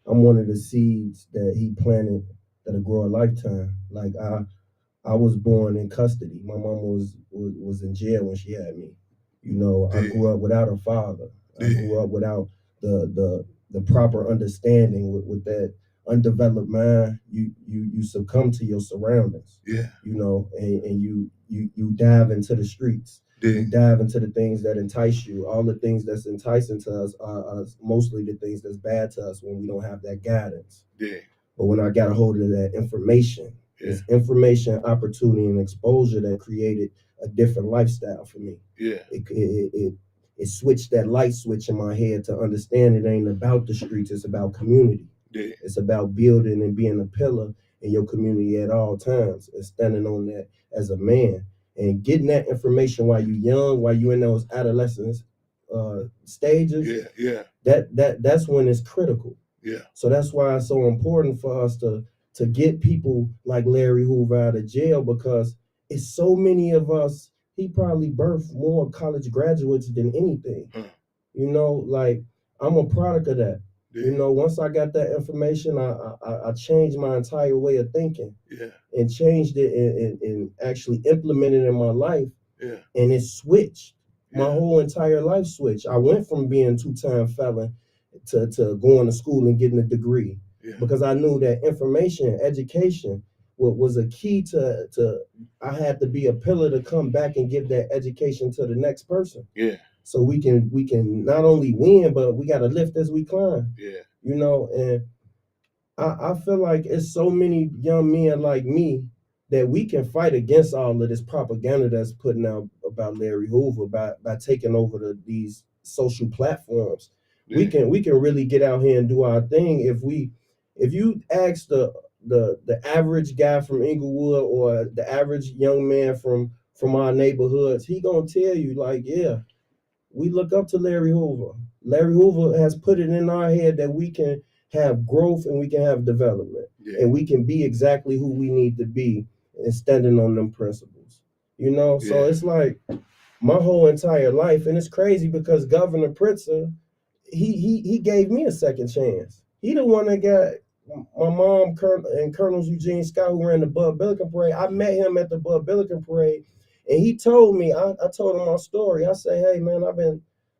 I'm one of the seeds that he planted that'll grow a lifetime. Like I was born in custody. My mom was in jail when she had me. I yeah, grew up without a father. I yeah, grew up without the proper understanding with that undeveloped mind. You succumb to your surroundings. yeah, And you dive into the streets. yeah, You dive into the things that entice you. All the things that's enticing to us are mostly the things that's bad to us when we don't have that guidance. yeah, But when I got a hold of that information, yeah, it's information, opportunity, and exposure that created a different lifestyle for me. yeah, It switched that light switch in my head to understand it ain't about the streets, it's about community. yeah, It's about building and being a pillar in your community at all times and standing on that as a man and getting that information while you're young, while you're in those adolescent stages, that's when it's critical. Yeah. So that's why it's so important for us to get people like Larry Hoover out of jail, because it's so many of us. He probably birthed more college graduates than anything. You know, like I'm a product of that. You know, once I got that information, I changed my entire way of thinking. Yeah. And changed it and actually implemented it in my life. Yeah. And it switched. My Yeah. whole entire life switched. I went from being two-time felon to going to school and getting a degree. Yeah. Because I knew that information, education was a key to I had to be a pillar to come back and give that education to the next person. Yeah. So we can not only win, but we got to lift as we climb. Yeah. You know, and I feel like it's so many young men like me that we can fight against all of this propaganda that's putting out about Larry Hoover by taking over these social platforms. Yeah. We can really get out here and do our thing if you ask the average guy from Inglewood or the average young man from our neighborhoods, he gonna tell you like, yeah, we look up to Larry Hoover. Larry Hoover has put it in our head that we can have growth and we can have development. Yeah. And we can be exactly who we need to be and standing on them principles. You know, so it's like my whole entire life, and it's crazy because Governor Pritzker, he gave me a second chance. He the one that got my mom and Colonel Eugene Scott, who ran the Bud Billiken Parade. I met him at the Bud Billiken Parade, and he told me, I told him my story. I say, hey man,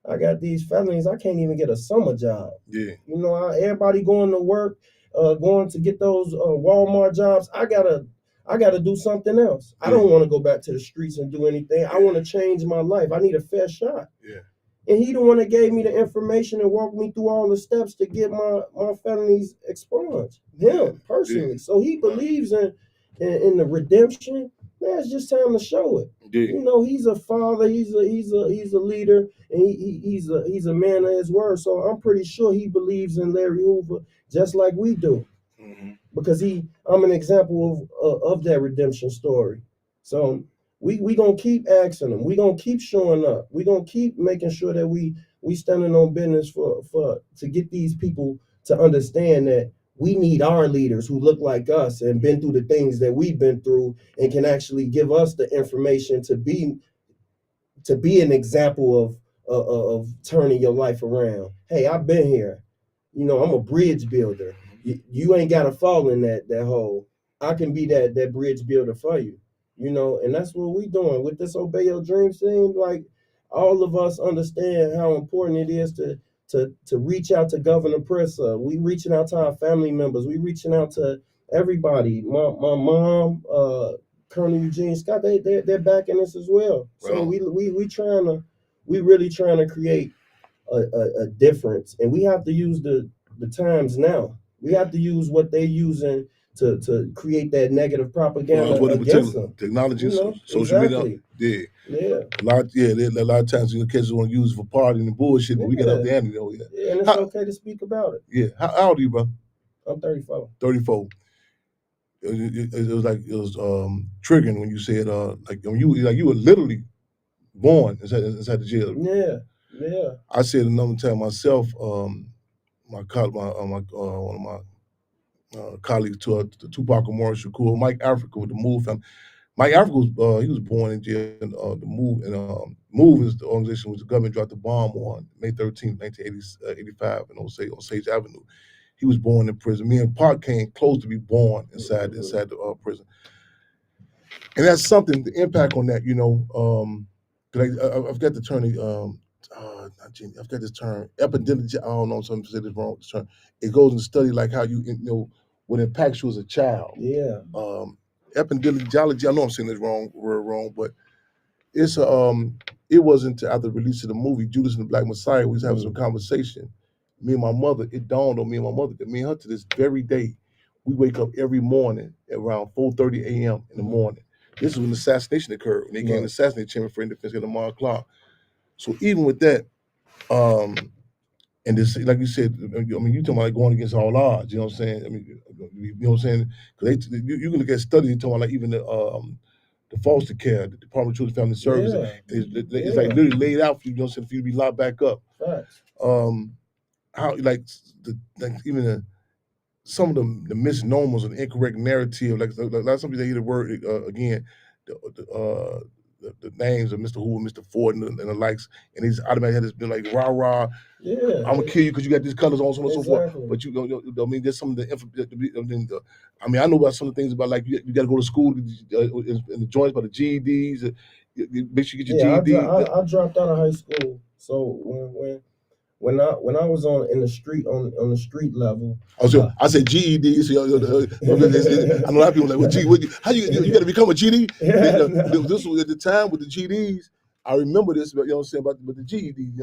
I got these felonies. I can't even get a summer job. Yeah. You know, everybody going to work, going to get those Walmart jobs. I gotta do something else. I don't want to go back to the streets and do anything. I want to change my life. I need a fair shot. Yeah. And he the one that gave me the information and walked me through all the steps to get my felonies expunged. Him personally. Yeah. So he believes in the redemption. Man, it's just time to show it. Yeah. You know, he's a father. He's a leader, and he's a man of his word. So I'm pretty sure he believes in Larry Hoover just like we do. Mm-hmm. Because I'm an example of that redemption story. So we gonna keep asking them. We gonna keep showing up. We gonna keep making sure that we standing on business for to get these people to understand that we need our leaders who look like us and been through the things that we've been through and can actually give us the information to be an example of turning your life around. Hey, I've been here. You know, I'm a bridge builder. You ain't got to fall in that hole. I can be that bridge builder for you. You know, and that's what we doing with this Obey Your Dreams thing. Like, all of us understand how important it is to reach out to Governor Pritzker. We reaching out to our family members. We reaching out to everybody. My mom, Colonel Eugene Scott, they're backing us as well. So we really trying to create a difference, and we have to use the times now. We have to use what they're using to create that negative propaganda against them. Technology, you know? social Exactly. media. Yeah. A lot of times kids want to use it for partying and bullshit, but we get up there and and it's okay to speak about it. Yeah. How old are you, bro? I'm 34. 34. It was like it was triggering when you said like when you were literally born inside the jail. Yeah. I said another time myself. One of my colleagues to Tupac and Morris Shakur, Mike Africa with the Move family. Mike Africa was he was born in jail. The Move is the organization which the government dropped the bomb on May 13th, 1985 in Osage Avenue. He was born in prison. Me and Park came close to be born inside the prison, and that's something. The impact on that, I've got the term. I've got this term, epidemic. I don't know. Some say this wrong. This term. It goes and study like how what impacts you as a child. Yeah. Epidemiology. I know I'm saying this wrong, but it's it wasn't until after the release of the movie Judas and the Black Messiah, we was having some conversation. Me and my mother, it dawned on me and my mother that me and her to this very day, we wake up every morning at around 4:30 a.m. in the morning. This is when the assassination occurred. When they came to assassinate Chairman for Indefense at Lamar Clark. So even with that, and this, like you said, I mean, you talking about like going against all odds. You know what I'm saying? I mean, you know what I'm saying? Because you can look at studies talking about like even the foster care, the Department of Children and Family Services. Yeah. It's like literally laid out for you, you know what I'm saying, for you to be locked back up. Facts. How like even some of the misnomers and incorrect narrative, like some people they hear the word again, the names of Mr. Hoover, Mr. Ford, and the likes, and he's automatically had this been like rah rah. Yeah. I'm gonna kill you because you got these colors on, so on and so forth. Exactly. But I mean, there's some of I mean, I know about some of the things about like you got to go to school in the joints by the GEDs. Make sure you get your GED. I dropped out of high school, so when I was in the street on the street level. So I said GED. So I know a lot of people like, how you got to become a GED? This was at the time with the GEDs. I remember this, you know what I'm saying, about the GED.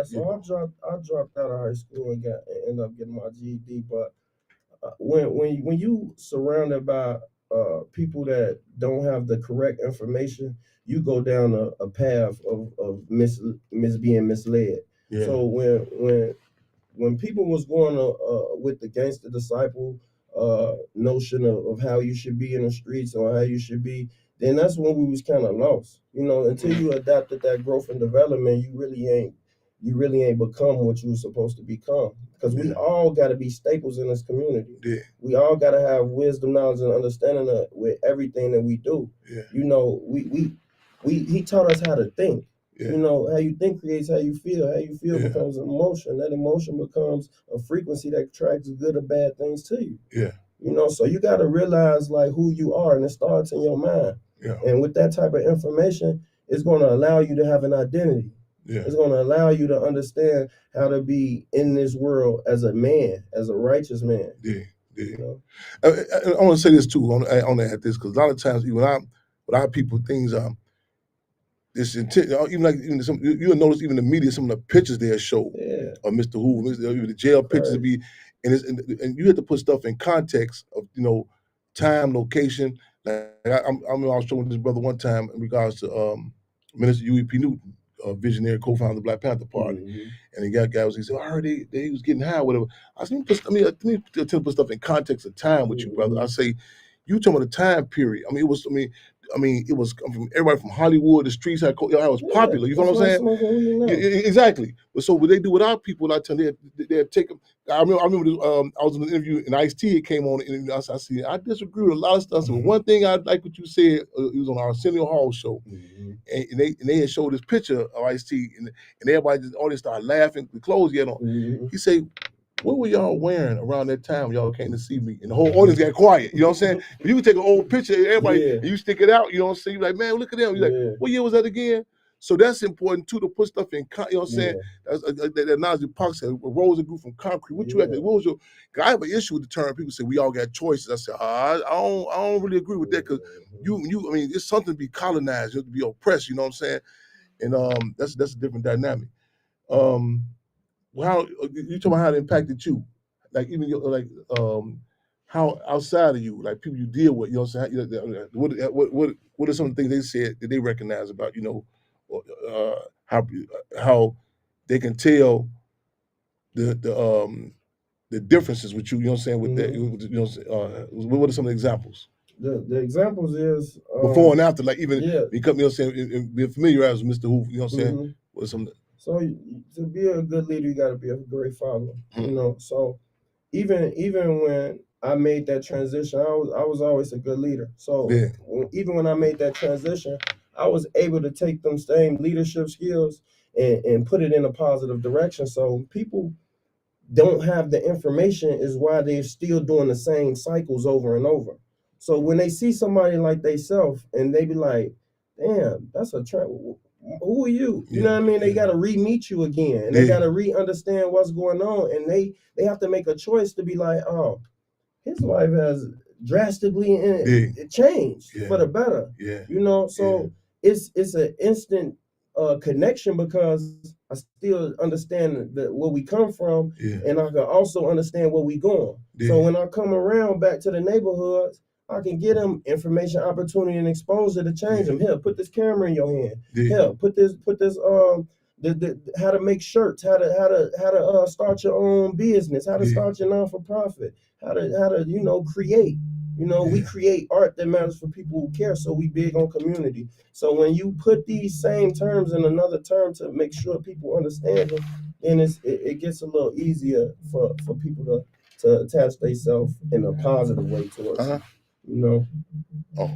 So I dropped out of high school and ended up getting my GED. But when you surrounded by people that don't have the correct information, you go down a path of being misled. Yeah. So when people was going with the gangster disciple notion of how you should be in the streets or how you should be, then that's when we was kind of lost. Until you adapted that growth and development, you really ain't become what you were supposed to become. Because we all got to be staples in this community. Yeah. We all got to have wisdom, knowledge, and understanding with everything that we do. Yeah. He taught us how to think. Yeah. How you think creates how you feel. How you feel becomes an emotion. That emotion becomes a frequency that attracts good or bad things to you. Yeah. So you got to realize like who you are, and it starts in your mind. Yeah. And with that type of information, it's going to allow you to have an identity. Yeah. It's going to allow you to understand how to be in this world as a man, as a righteous man. Yeah. I want to say this too. I want to add this because a lot of times, even with our people, things this intent, even some you'll notice even the media, some of the pictures they show of Mr. Hoover, even the jail pictures be, and you have to put stuff in context of time, location. Like I was showing this brother one time in regards to Minister U.E.P. Newton, visionary co-founder of the Black Panther Party, and the guy he said, I heard he was getting high, whatever. I said, let me attempt to put stuff in context of time with you, brother. I say, you talking about the time period. It was from everybody from Hollywood, the streets, how it was popular. You know what I'm saying? Exactly. But so what they do with our people, I tell them, they take them. I remember this, I was in an interview and Ice-T came on and I said, I disagree with a lot of stuff. So one thing I like what you said, it was on our Arsenio Hall show, and they had showed this picture of Ice-T and everybody, the audience started laughing, the clothes he had on. He said, what were y'all wearing around that time when y'all came to see me? And the whole audience got quiet. You know what I'm saying? But you can take an old picture, everybody, and you stick it out. You know what I'm saying? You're like, man, look at them. You're like, what year was that again? So that's important too, to put stuff in. You know what I'm saying? That Nazi Park said, rose and grew from concrete. What you had to? What was your? I have an issue with the term. People say we all got choices. I said, I don't really agree with that because I mean, it's something to be colonized, to be oppressed. You know what I'm saying? And that's a different dynamic. How you talking about how it impacted you, like even how outside of you, like people you deal with, you know what I'm saying? What are some of the things they said that they recognize about how they can tell the differences with you, you know what I'm saying? With that, what are some of the examples? The examples is before and after, like even become, you know what I'm saying, being familiarized with Mr. Hoover, you know what I'm saying? What are some? So to be a good leader, you got to be a great follower. So even when I made that transition, I was always a good leader. So even when I made that transition, I was able to take them same leadership skills and put it in a positive direction. So people don't have the information is why they're still doing the same cycles over and over. So when they see somebody like theyself and they be like, damn, that's a trend. Who are you? You know what I mean? They got to re-meet you again. And they got to re-understand what's going on. And they have to make a choice to be like, oh, his life has drastically changed for the better. So it's an instant connection because I still understand where we come from, and I can also understand where we going. So when I come around back to the neighborhoods, I can get them information, opportunity, and exposure to change them. Here, put this camera in your hand. Here, put this how to make shirts, how to start your own business, how to start your non-for-profit, how to create. You know, we create art that matters for people who care. So we big on community. So when you put these same terms in another term to make sure people understand them, then it gets a little easier for people to attach themselves in a positive way towards it. You know. Oh.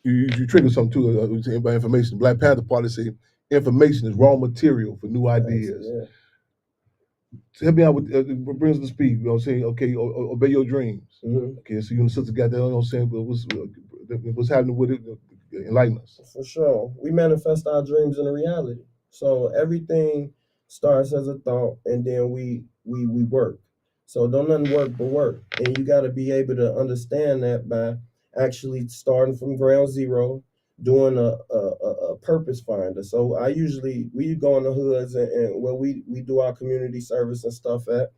You triggered something too about information. The Black Panther Party say information is raw material for new ideas. Yeah. So help me out with what brings us to speed. You know what I'm saying? Okay, obey your dreams. Mm-hmm. Okay, so you and the sister got that. You know what I'm saying? But what's happening with it? Enlighten us. For sure. We manifest our dreams into reality. So everything starts as a thought and then we work. So don't nothing work but work. And you gotta be able to understand that by actually starting from ground zero, doing a purpose finder. So we go in the hoods and where we do our community service and stuff at,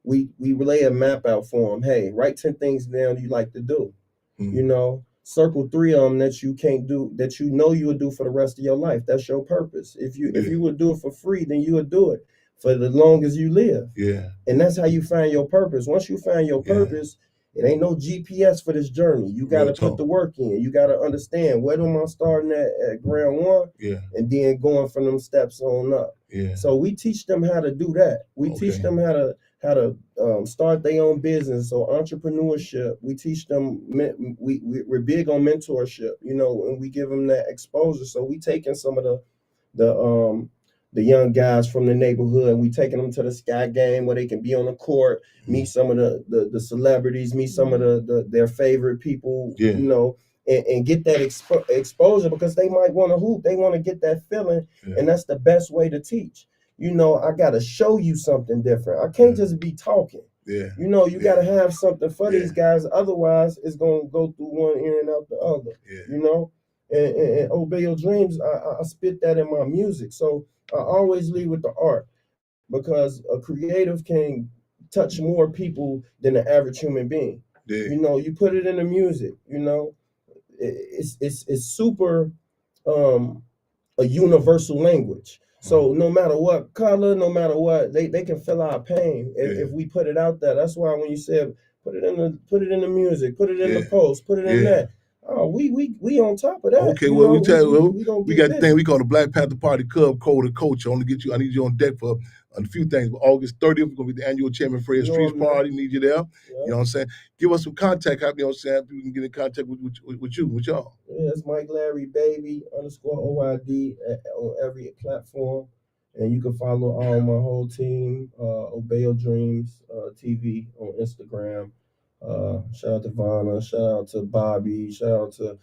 we lay a map out for them. Hey, write 10 things down you like to do. You know, circle 3 of them that you can't do, that you know you would do for the rest of your life. That's your purpose. If you would do it for free, then you would do it for the long as you live. Yeah. And that's how you find your purpose. Once you find your purpose, it ain't no GPS for this journey. You got to put the work in. You got to understand, where am I starting at ground one? Yeah. And then going from them steps on up. Yeah. So we teach them how to do that. We teach them how to start their own business. So entrepreneurship, we teach them. We're big on mentorship, you know, and we give them that exposure. So we taking some of the young guys from the neighborhood, and we taking them to the Sky Game where they can be on the court, meet some of the celebrities, meet some of their favorite people, you know, and get that exposure, because they might want to hoop, they want to get that feeling, and that's the best way to teach. You know, I got to show you something different. I can't just be talking. Yeah. You know, you got to have something for these guys. Otherwise, it's going to go through one ear and out the other. Yeah. You know, and obey your dreams. I spit that in my music. So I always lead with the art, because a creative can touch more people than the average human being. Yeah. You know, you put it in the music. You know, it's super a universal language. So no matter what color, no matter what, they can feel our pain if we put it out there. That's why when you said put it in the music, put it in the post, put it in that. Oh, we on top of that. Okay, well, we got the thing we call the Black Panther Party Club Code of Coach. I need you on deck for a few things. August 30th, we're gonna be the annual Chairman Fred Streets Party. Need you there. Yeah. You know what I'm saying? Give us some contact. You know what I'm saying? People can get in contact with y'all. Yeah, it's Mike Larry Baby _OID on every platform. And you can follow all my whole team, Obey Your Dreams TV on Instagram. Shout out to Vanna, shout out to Bobby, shout out to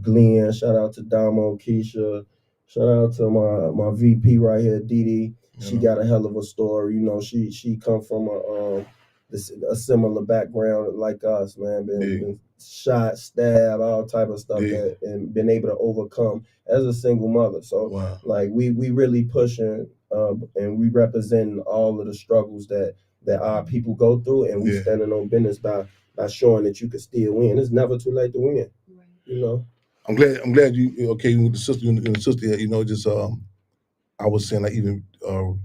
Glenn, shout out to Damo, Keisha, shout out to my VP right here, Didi. She got a hell of a story. You know, she come from a similar background like us, man. Been shot, stabbed, all type of stuff, and been able to overcome as a single mother. So like we really pushing and we representing all of the struggles that our people go through, and we standing on business by showing that you can still win. It's never too late to win. Right. You know. I'm glad you okay with the sister and the sister. You know, just I was saying, like, even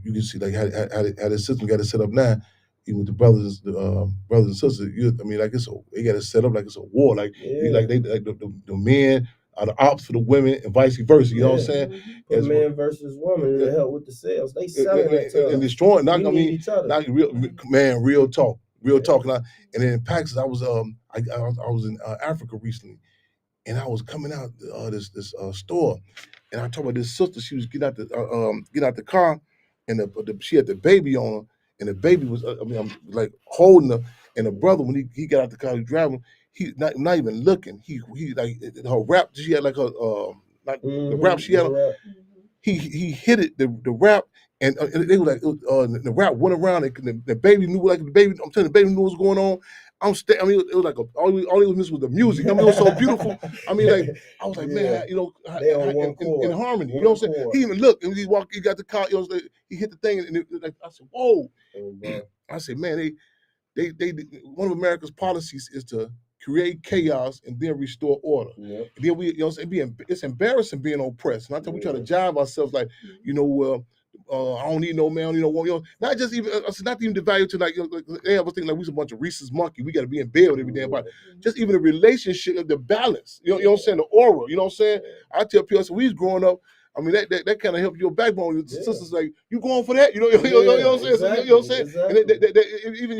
you can see like how the system got it set up now. Even with the brothers and sisters, I mean, like they got it set up like it's a war. Like the men are the ops for the women and vice versa. You know what I'm saying? Put man versus woman to help with the sales. They selling it to and destroying. Not, I mean, each other. Not real talk. And then in Pakistan, I was in Africa recently, and I was coming out this store, and I told my this sister, she was getting out the car, and she had the baby on her, and the baby was I'm like holding her, and the brother, when he got out the car, he was driving, he not even looking, he like her wrap, she had like her the wrap she had, he hit it the wrap. And they were like, the rap went around, and the baby knew, like the baby. I'm telling you, the baby knew what was going on. I mean, it was like all it was missing was the music. I mean, it was so beautiful. I mean, like I was like, man, you know, in harmony. You know what I'm saying? He even looked, and he got the car. You know, he hit the thing, and like I said, whoa. I said, man, they one of America's policies is to create chaos and then restore order. And then we, you know, it's embarrassing being oppressed. Not that we try to jive ourselves like, you know, I don't need no man, I don't need no woman. Not just even, not even the value to like, I was thinking like we was a bunch of Reese's monkey. We got to be in bed with every damn body. Just even the relationship of the balance. You know what I'm saying? The aura. You know what I'm saying? I tell people, so we was growing up. I mean, that kind of helped your backbone. Your sisters like, you going for that? You know what I'm saying? Exactly, You know what I'm saying? exactly. And even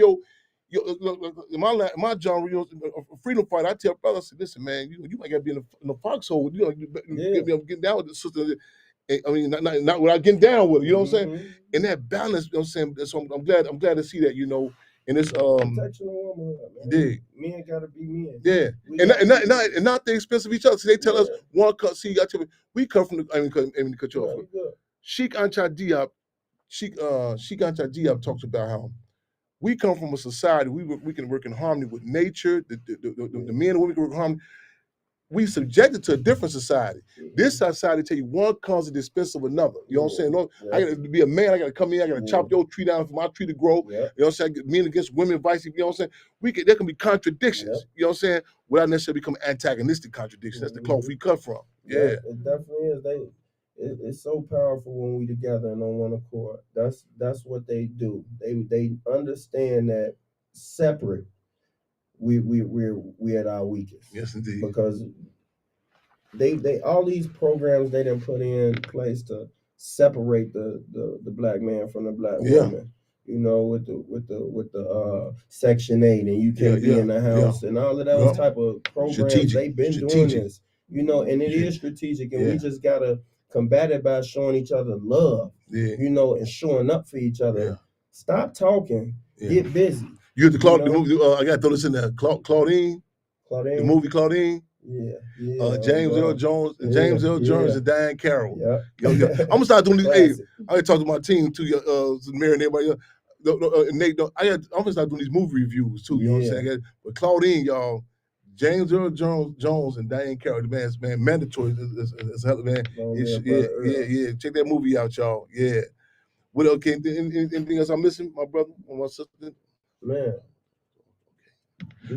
my genre, a freedom fighter. I tell brothers, I said, listen, man, you might got to be in the foxhole. Get down with the sister. I mean, not without getting down with it. You know what I'm saying? And that balance. You know what I'm saying? So I'm glad to see that. And it's protection of woman, man. Men gotta be men. Yeah, and not the expense of each other. So they tell us one cut. See, I tell you, we come from the. I mean, cut you off. Sheikh Anta Diop, Sheikh Anta Diop talks about how we come from a society we can work in harmony with nature. The men and women can work in harmony. We subjected to a different society. This society tell you one comes at the expense of another. You know what I'm saying? No, I got to be a man. I got to come in. I got to chop your tree down for my tree to grow. You know what I'm saying? Men against women, vice. You know what I'm saying? There can be contradictions. You know what I'm saying? Without necessarily becoming antagonistic contradictions. That's the cloth we cut from. Yeah, it definitely is. It's so powerful when we together and on one accord. That's what they do. They understand that separate. We're at our weakest. Yes, indeed. Because they all these programs they done put in place to separate the black man from the black woman. You know, with the Section 8 and you can't be in the house and all of those type of programs. They've been doing this. You know, and it is strategic, and we just gotta combat it by showing each other love. You know, and showing up for each other. Stop talking. Get busy. You the movie. I got to throw this in there. Claudine. The movie Claudine. James Earl Jones, and Diane Carroll. I'm gonna start doing these. Hey, I talk to my team too. To Mary and everybody. Nate, I'm gonna start doing these movie reviews too. You know what I'm saying? But Claudine, y'all, James Earl Jones and Diane Carroll, man, mandatory. It's hell, man. Yeah. Check that movie out, y'all. Yeah. What else? Anything else I'm missing, my brother or my sister? Man.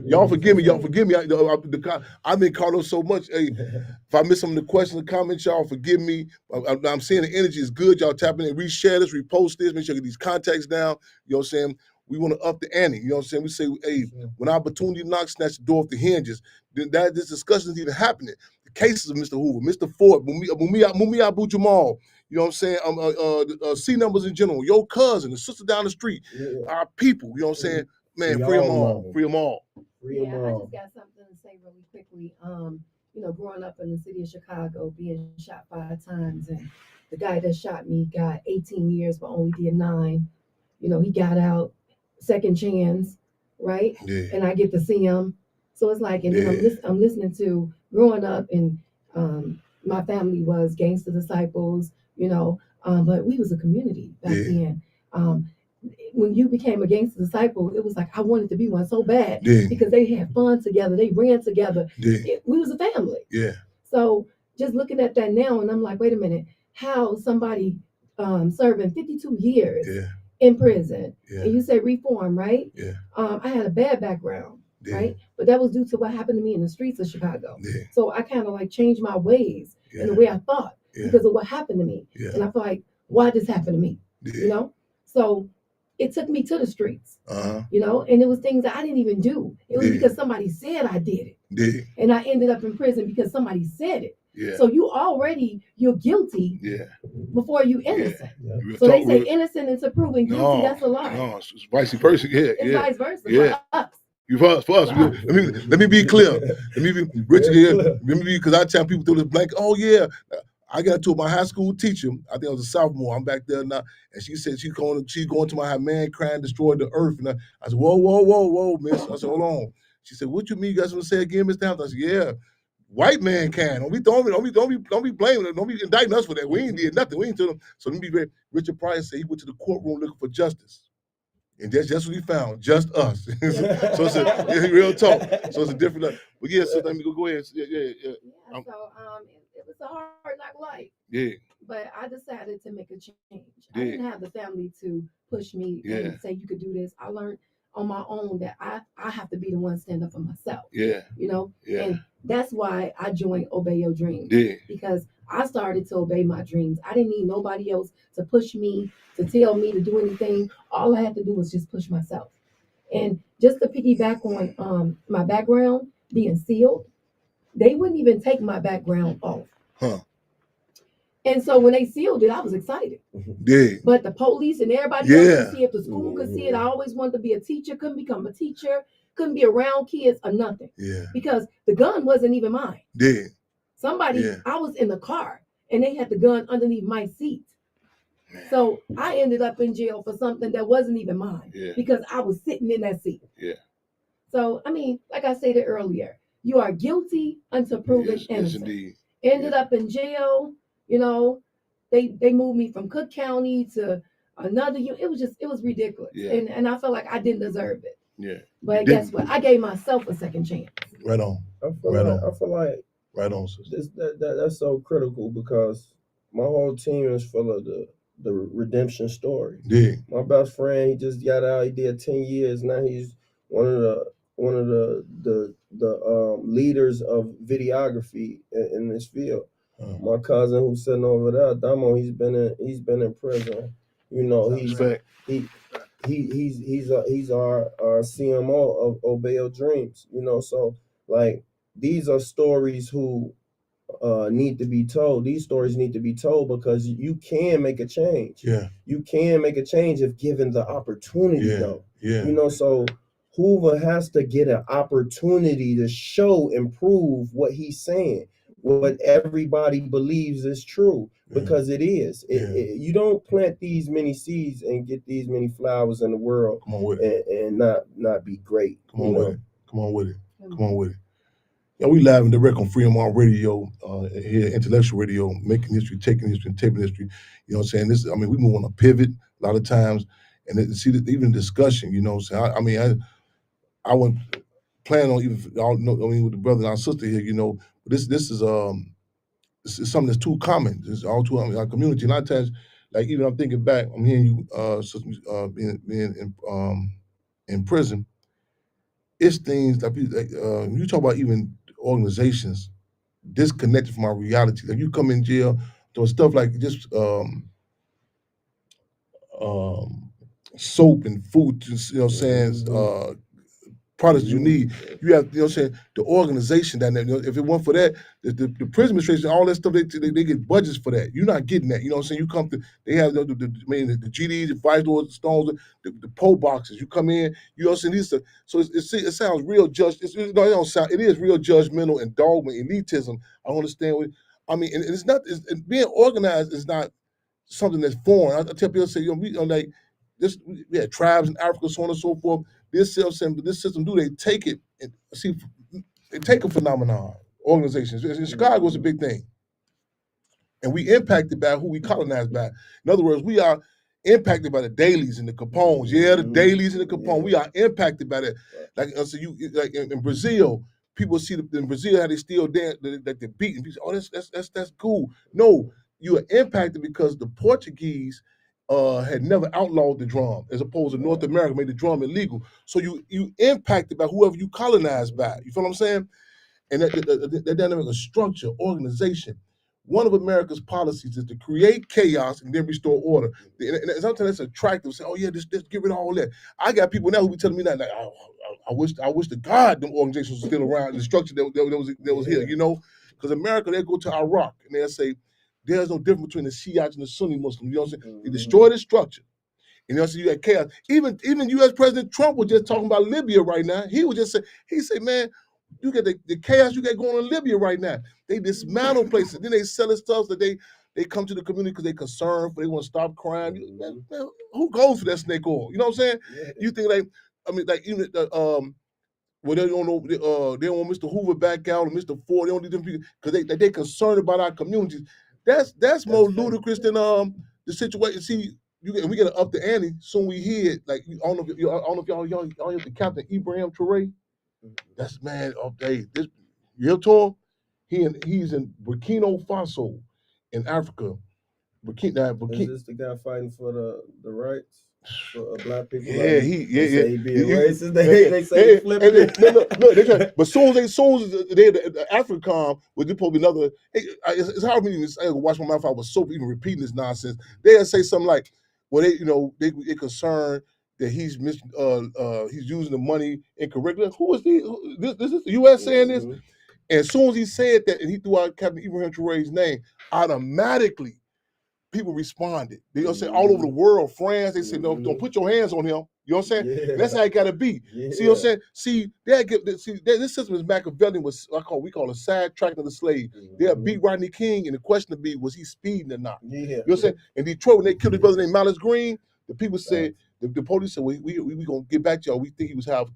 Y'all forgive me. I've been caught up so much. Hey, if I miss some of the questions and comments, y'all forgive me. I'm seeing the energy is good. Y'all tapping in, reshare this, repost this, make sure you get these contacts down. You know what I'm saying? We want to up the ante. You know what I'm saying? We say, hey, when opportunity knocks, snatch the door off the hinges. This discussion is even happening. The cases of Mr. Hoover, Mr. Ford, Mumia Abu Jamal, you know what I'm saying? C numbers in general, your cousin, the sister down the street, our people, you know what I'm saying? Man, free them all. Free them all. I just got something to say really quickly. You know, growing up in the city of Chicago, being shot 5 times, and the guy that shot me got 18 years, but only did 9. You know, he got out, second chance, right? And I get to see him. So it's like, and then I'm listening to growing up, and my family was gangster disciples, you know, but we was a community back then. When you became a gangster disciple, it was like I wanted to be one so bad because they had fun together, they ran together. We was a family. So just looking at that now, and I'm like, wait a minute, how somebody serving 52 years in prison, and you say reform, right? I had a bad background, right? But that was due to what happened to me in the streets of Chicago. So I kind of like changed my ways and the way I thought because of what happened to me. And I feel like, why this happened to me? You know? So it took me to the streets, you know, and it was things that I didn't even do. It was because somebody said I did it. And I ended up in prison because somebody said it. So you're guilty before you innocent. So they say innocent until proven guilty. That's a lie. No, it's vice versa. It's vice versa for us. For us. Let me be clear. Let me be Richard here. Let me be, because I tell people through this blank. Oh yeah, I got to my high school teacher. I think I was a sophomore. I'm back there now, and she said she's going to my man crying, destroy the earth. And I said, whoa, miss. I said, hold on. She said, what you mean? You guys want to say again, Mr. Hampton? I said, yeah. White man can. Don't be blaming. Don't be indicting us for that. We ain't did nothing. We ain't tell them. So let me be very. Richard Price said he went to the courtroom looking for justice. And that's what he found, just us. So it's a real talk. So it's a different. But yeah, so let me go ahead. Yeah. It was a hard knock life. But I decided to make a change. I didn't have the family to push me and say you could do this. I learned on my own that I have to be the one to stand up for myself. You know? And that's why I joined Obey Your Dreams. Because I started to obey my dreams. I didn't need nobody else to push me, to tell me to do anything. All I had to do was just push myself. And just to piggyback on my background being sealed, they wouldn't even take my background off. Huh. And so when they sealed it, I was excited. Yeah. But the police and everybody else could see it, the school could see it. I always wanted to be a teacher, couldn't become a teacher, couldn't be around kids or nothing. Yeah. Because the gun wasn't even mine. Yeah. Somebody, I was in the car and they had the gun underneath my seat. So I ended up in jail for something that wasn't even mine because I was sitting in that seat. Yeah. So, I mean, like I stated earlier, you are guilty until proven innocent. Indeed. Ended up in jail, you know, they moved me from Cook County to another unit. It was ridiculous. Yeah. And I felt like I didn't deserve it. Yeah. But guess what? I gave myself a second chance. Right on. I feel like right on, sister. That's so critical because my whole team is full of the redemption story. Yeah. My best friend, he just got out. He did 10 years. Now he's one of the leaders of videography in this field. My cousin who's sitting over there, Damo, he's been in prison. You know, he's our CMO of Obey Your Dreams. You know, so like these are stories who need to be told. These stories need to be told because you can make a change. Yeah. You can make a change if given the opportunity, though. Yeah. You know, so Hoover has to get an opportunity to show and prove what he's saying, what everybody believes is true, because it is. You don't plant these many seeds and get these many flowers in the world and not be great. Come on with it. Yeah, we live and direct on Freedom on Radio, here, Intellectual Radio, making history, taking history, and taping history. You know what I'm saying? We move on a pivot a lot of times, and see that even discussion. You know what I'm saying? I wouldn't plan on even with the brother and our sister here. You know, but this is something that's too common. It's all too common in our community. A lot of times, like even I'm thinking back, I'm hearing you, being in prison. It's things that you talk about, even organizations disconnected from our reality. Like you come in jail, doing stuff like just soap and food, you know what I'm saying, products you need. You have, you know what I'm saying, the organization that, you know, if it weren't for that, the prison administration, all that stuff, they get budgets for that. You're not getting that. You know what I'm saying? You come to, they have the GDs, the Vice Lords, the Stones, the pole boxes. You come in, you know what I'm saying? So it sounds real it don't sound, it is real judgmental and dogma, elitism. I don't understand and it's not, being organized is not something that's foreign. I tell people, say, like this, we had tribes in Africa, so on and so forth. This system, they take it and see, they take a phenomenon, organizations. In Chicago, it's a big thing. And we impacted by who we colonized by. In other words, we are impacted by the dailies and the Capones. Yeah, the dailies and the Capone. We are impacted by that. Like, so like in Brazil, people see in Brazil how they still dance, like they're beating. People say, oh, that's cool. No, you are impacted because the Portuguese had never outlawed the drum, as opposed to North America made the drum illegal. So you impacted by whoever you colonized by. You feel what I'm saying? And that dynamic of structure, organization. One of America's policies is to create chaos and then restore order. And sometimes that's attractive. Say, oh yeah, just get rid of all that. I got people now who be telling me that, like, I wish to God them organizations were still around, the structure that was here, you know? Because America, they go to Iraq and they'll say, there's no difference between the Shiites and the Sunni Muslims. You know what I'm saying? They destroy the structure. You know, so you got chaos. Even U.S. President Trump was just talking about Libya right now. He was just saying, he said, man, you get the chaos you got going on in Libya right now. They dismantle places. Then they sell stuff that they come to the community because they're concerned, they want to stop crime. Man, who goes for that snake oil? You know what I'm saying? Yeah. You think even well, they don't know, they don't want Mr. Hoover back out or Mr. Ford. They don't need them people because they concerned about our communities. That's more ludicrous than the situation. See, we got to up the ante soon. We hear it. Like, I don't know if y'all hear the Captain Ibrahim Traoré. That's, man, okay. This, you hear to him? He's in Burkina Faso in Africa. Is this the guy fighting for the rights? for black people. Yeah, like, he say he being you- racist. They say he flipping it. No, they try. But soon as the AFRICOM was supposed to be another. It's hard for me to watch my mouth. I was so even repeating this nonsense. They'll say something like, "Well, they concerned that he's using the money incorrectly." Who is this is the U.S. saying this? Mhm. And as soon as he said that, and he threw out Captain Ibrahim Traore's name, automatically people responded. They say all over the world, France, they said, no, don't put your hands on him. You know what I'm saying? Yeah. That's how it gotta be. Yeah. See what I'm saying? See, this system is Machiavellian, we call a sidetracking of the slave. They'll beat Rodney King, and the question to be, was he speeding or not? Yeah. You know what I'm saying? In Detroit, when they killed his brother named Malice Green, the people said, the police said, we gonna get back to y'all. We think he was half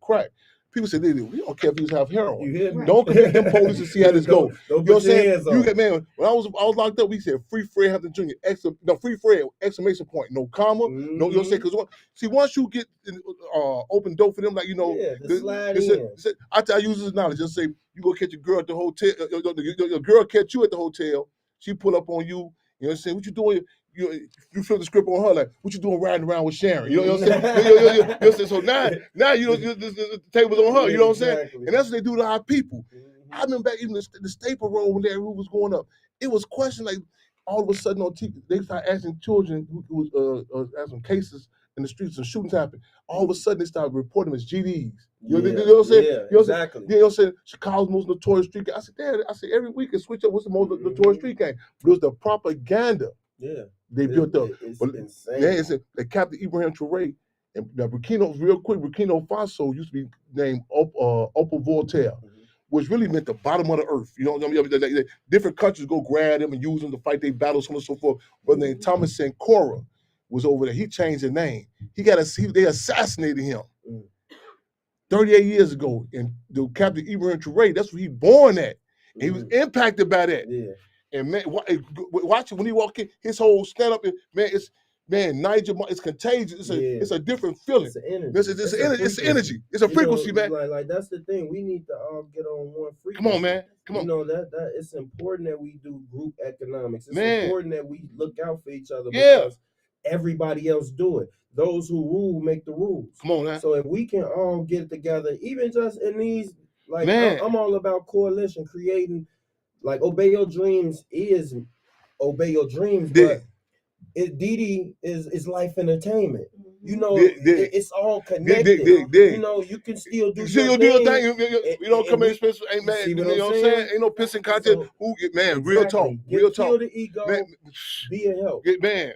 crack. People said, we don't care if he was half heroin. You hear me? Don't convict them police and see how this go. Don't You know what put I'm your saying? hands You on. get man. When I was locked up, we said free Fred Hampton Jr. Free Fred exclamation point, no comma, no. You know what I'm saying? Because see, once you get open door for them, like slide in. I use this knowledge. Just say you go catch your girl at the hotel. Your girl catch you at the hotel. She pull up on you. You know what I'm saying? What you doing? You flip the script on her like, what you doing riding around with Sharon? You know what I'm saying? You know what I'm saying? So now the table's on her. You know what I'm saying? And that's what they do to our people. I remember back even the Staple Road when that rule was going up. It was questioned like all of a sudden on TV. They started asking children who was asking cases in the streets and shootings happened. All of a sudden they started reporting them as GDs. You know what I'm saying? Yeah, exactly. You know what I'm saying? Chicago's most notorious street gang. I said, Dad, every week it switch up what's the most notorious street gang. But it was the propaganda. Yeah. They built up. It's But insane. yeah, it's the Captain Ibrahim Traore and Burkina Faso used to be named Opal Voltaire, which really meant the bottom of the earth. You know what I mean? Different countries go grab them and use them to fight their battles, so on and so forth. But then Thomas Sankara was over there. He changed the name. They assassinated him 38 years ago. And the Captain Ibrahim Traore, that's where he born at. And he was impacted by that. Yeah. And man, watch it when he walk in, his whole stand up, Nigel, it's contagious. It's a different feeling. It's an energy. It's energy. It's a frequency, man. Like that's the thing. We need to all get on one frequency. Come on, man. Come on. You know that it's important that we do group economics. It's important that we look out for each other because everybody else do it. Those who rule make the rules. Come on, man. So if we can all get together, even just in these, like I'm all about coalition, creating. Like Obey Your Dreams is Obey Your Dreams, but Didi is life entertainment. You know, it's all connected. You know, you can still do your thing. You don't come in special, ain't mad. You know what I'm saying? Ain't no pissing content. Real talk. Real talk. Kill the ego. Man, be a help. Man.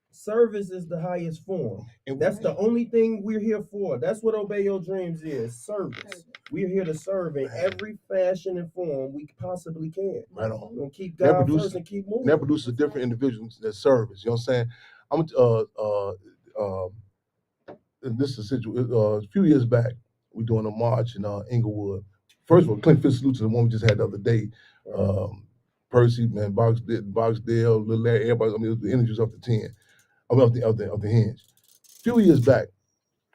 Service is the highest form. And that's the only thing we're here for. That's what Obey Your Dreams is. Service. We're here to serve in every fashion and form we possibly can. Right on. We're gonna keep God first and keep moving. That produces different individuals that service. You know what I'm saying? This is a few years back. We're doing a march in Inglewood. First of all, Clint Fitzgerald to the one we just had the other day. Percy, man, Boxdale, Little Larry, everybody. I mean, the energy was up to 10. I mean, up the hinge. A few years back,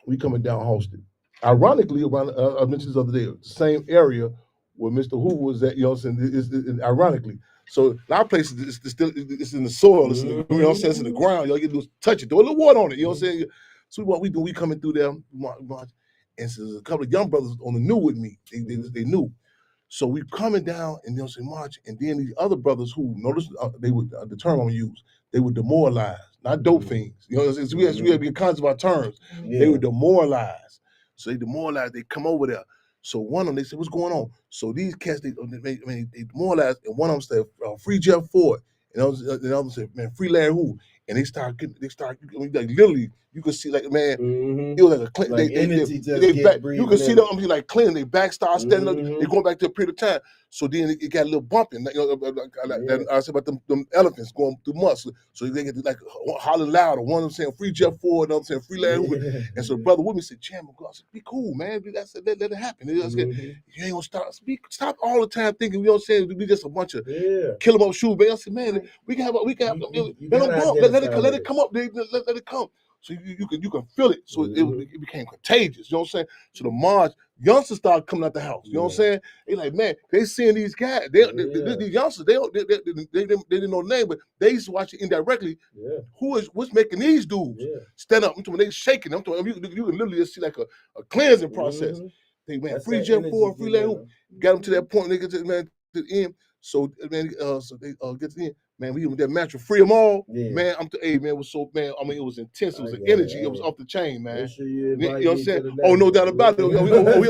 we coming down Halsted. Ironically, around I mentioned this other day, the same area where Mr. Hoover was at. You know what I'm saying? It's ironically. So our place is still it's in the soil. It's you know what I'm saying? It's in the ground. Y'all get to touch it, throw a little water on it. You know what I'm saying? So what we do, we coming through there, and so there's a couple of young brothers on the new with me. They knew. So we coming down and they'll say march, and then these other brothers who notice they would the term I'm gonna use, they would demoralize, not dope fiends. You know, we have to be conscious of our terms. They would demoralize. So they demoralize. They come over there. So one of them, they said, "What's going on?" So these cats, they demoralized, and one of them said, "Free Jeff Ford," and the other said, "Man, free Larry Hoover." And they start. I mean, like literally, you could see like man, it was like a clean. Like you can see them. I'm like clean. They back start standing up. They going back to a period of time. So then it got a little bumping. I said about them elephants going through mud. So they get like hollering loud. Or one of them saying free Jeff Ford, another saying free Larry Hoover. And so the brother with me said, "Chairman, I said, be cool, man. Let it happen." I said, "You ain't gonna stop all the time thinking we don't say we just a bunch of kill 'em up shoe." I said, "Man, we can have let it come up. Let it come." So you can feel it. So it became contagious. You know what I'm saying? So the march, youngsters started coming out the house. You know what I'm saying? They like, man, they seeing these guys. These youngsters, they didn't know the name, but they used to watch it indirectly. Yeah. What's making these dudes stand up? I'm talking, they shaking. I'm talking, you can literally just see like a cleansing process. They man, That's free that Gen energy 4, free getting Larry Hoop. Got them to that point. They get to man to the end. So man, so they get to the end. Man, we that match free them all. Yeah. Man, hey man, it was so man. I mean, it was intense. It was an get energy. it. It was off the chain, man. Make sure you You invite know what I'm me saying? to the Oh, no next doubt one. about it. We on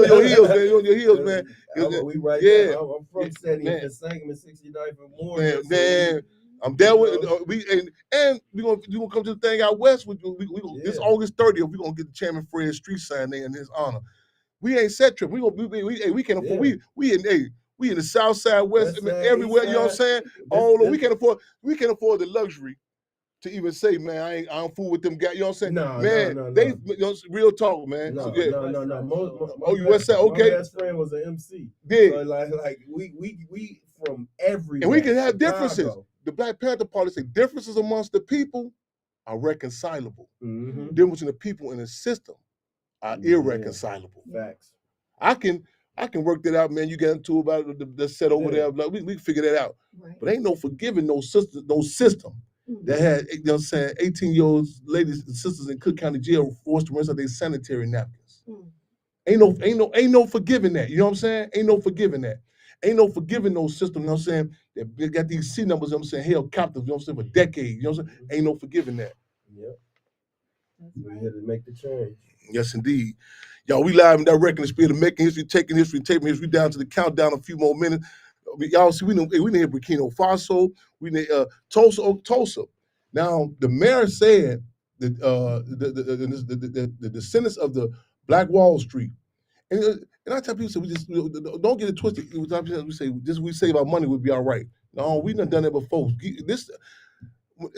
your heels, man. You on your heels, man. We right Yeah. there. I'm from Setting man. for Sangamon 69 for more. Man, I'm there with we and we gonna come to the thing out west. We this August 30th. We gonna get the Chairman Fred street sign there in his honor. We ain't set trip. We can't afford. We in the South Side, West, I mean, everywhere. You know what I'm saying? We can't afford the luxury to even say, man, I don't fool with them guys. You know what I'm saying? No. They you know, real talk, man. No. You West Side? Okay. My best friend was an MC. Yeah. So like we from everywhere. And we can have Chicago. differences. The Black Panther Party say differences amongst the people are reconcilable. Difference in the people in the system are irreconcilable. Facts. I can work that out, man. You get into about the set over there. Like, we can figure that out. Right. But ain't no forgiving no system that had, you know what I'm saying, 18-year-old ladies and sisters in Cook County Jail forced to rinse out their sanitary napkins. Ain't no forgiving that. You know what I'm saying? Ain't no forgiving that. Ain't no forgiving no system, you know what I'm saying? They got these C numbers, you know what I'm saying, held captive, you know what I'm saying, for decades. You know what I'm saying? Ain't no forgiving that. Yep. We're here to make the change. Yes, indeed. Y'all, we live and direct in the spirit of making history, taking history, taping history down to the countdown a few more minutes. Y'all see, we didn't hear Burkina Faso, we didn't Tulsa. Now, the mayor said that the descendants of the Black Wall Street, and I tell people, we just don't get it twisted. We say just we save our money, we'll be all right. No, we done that before. It's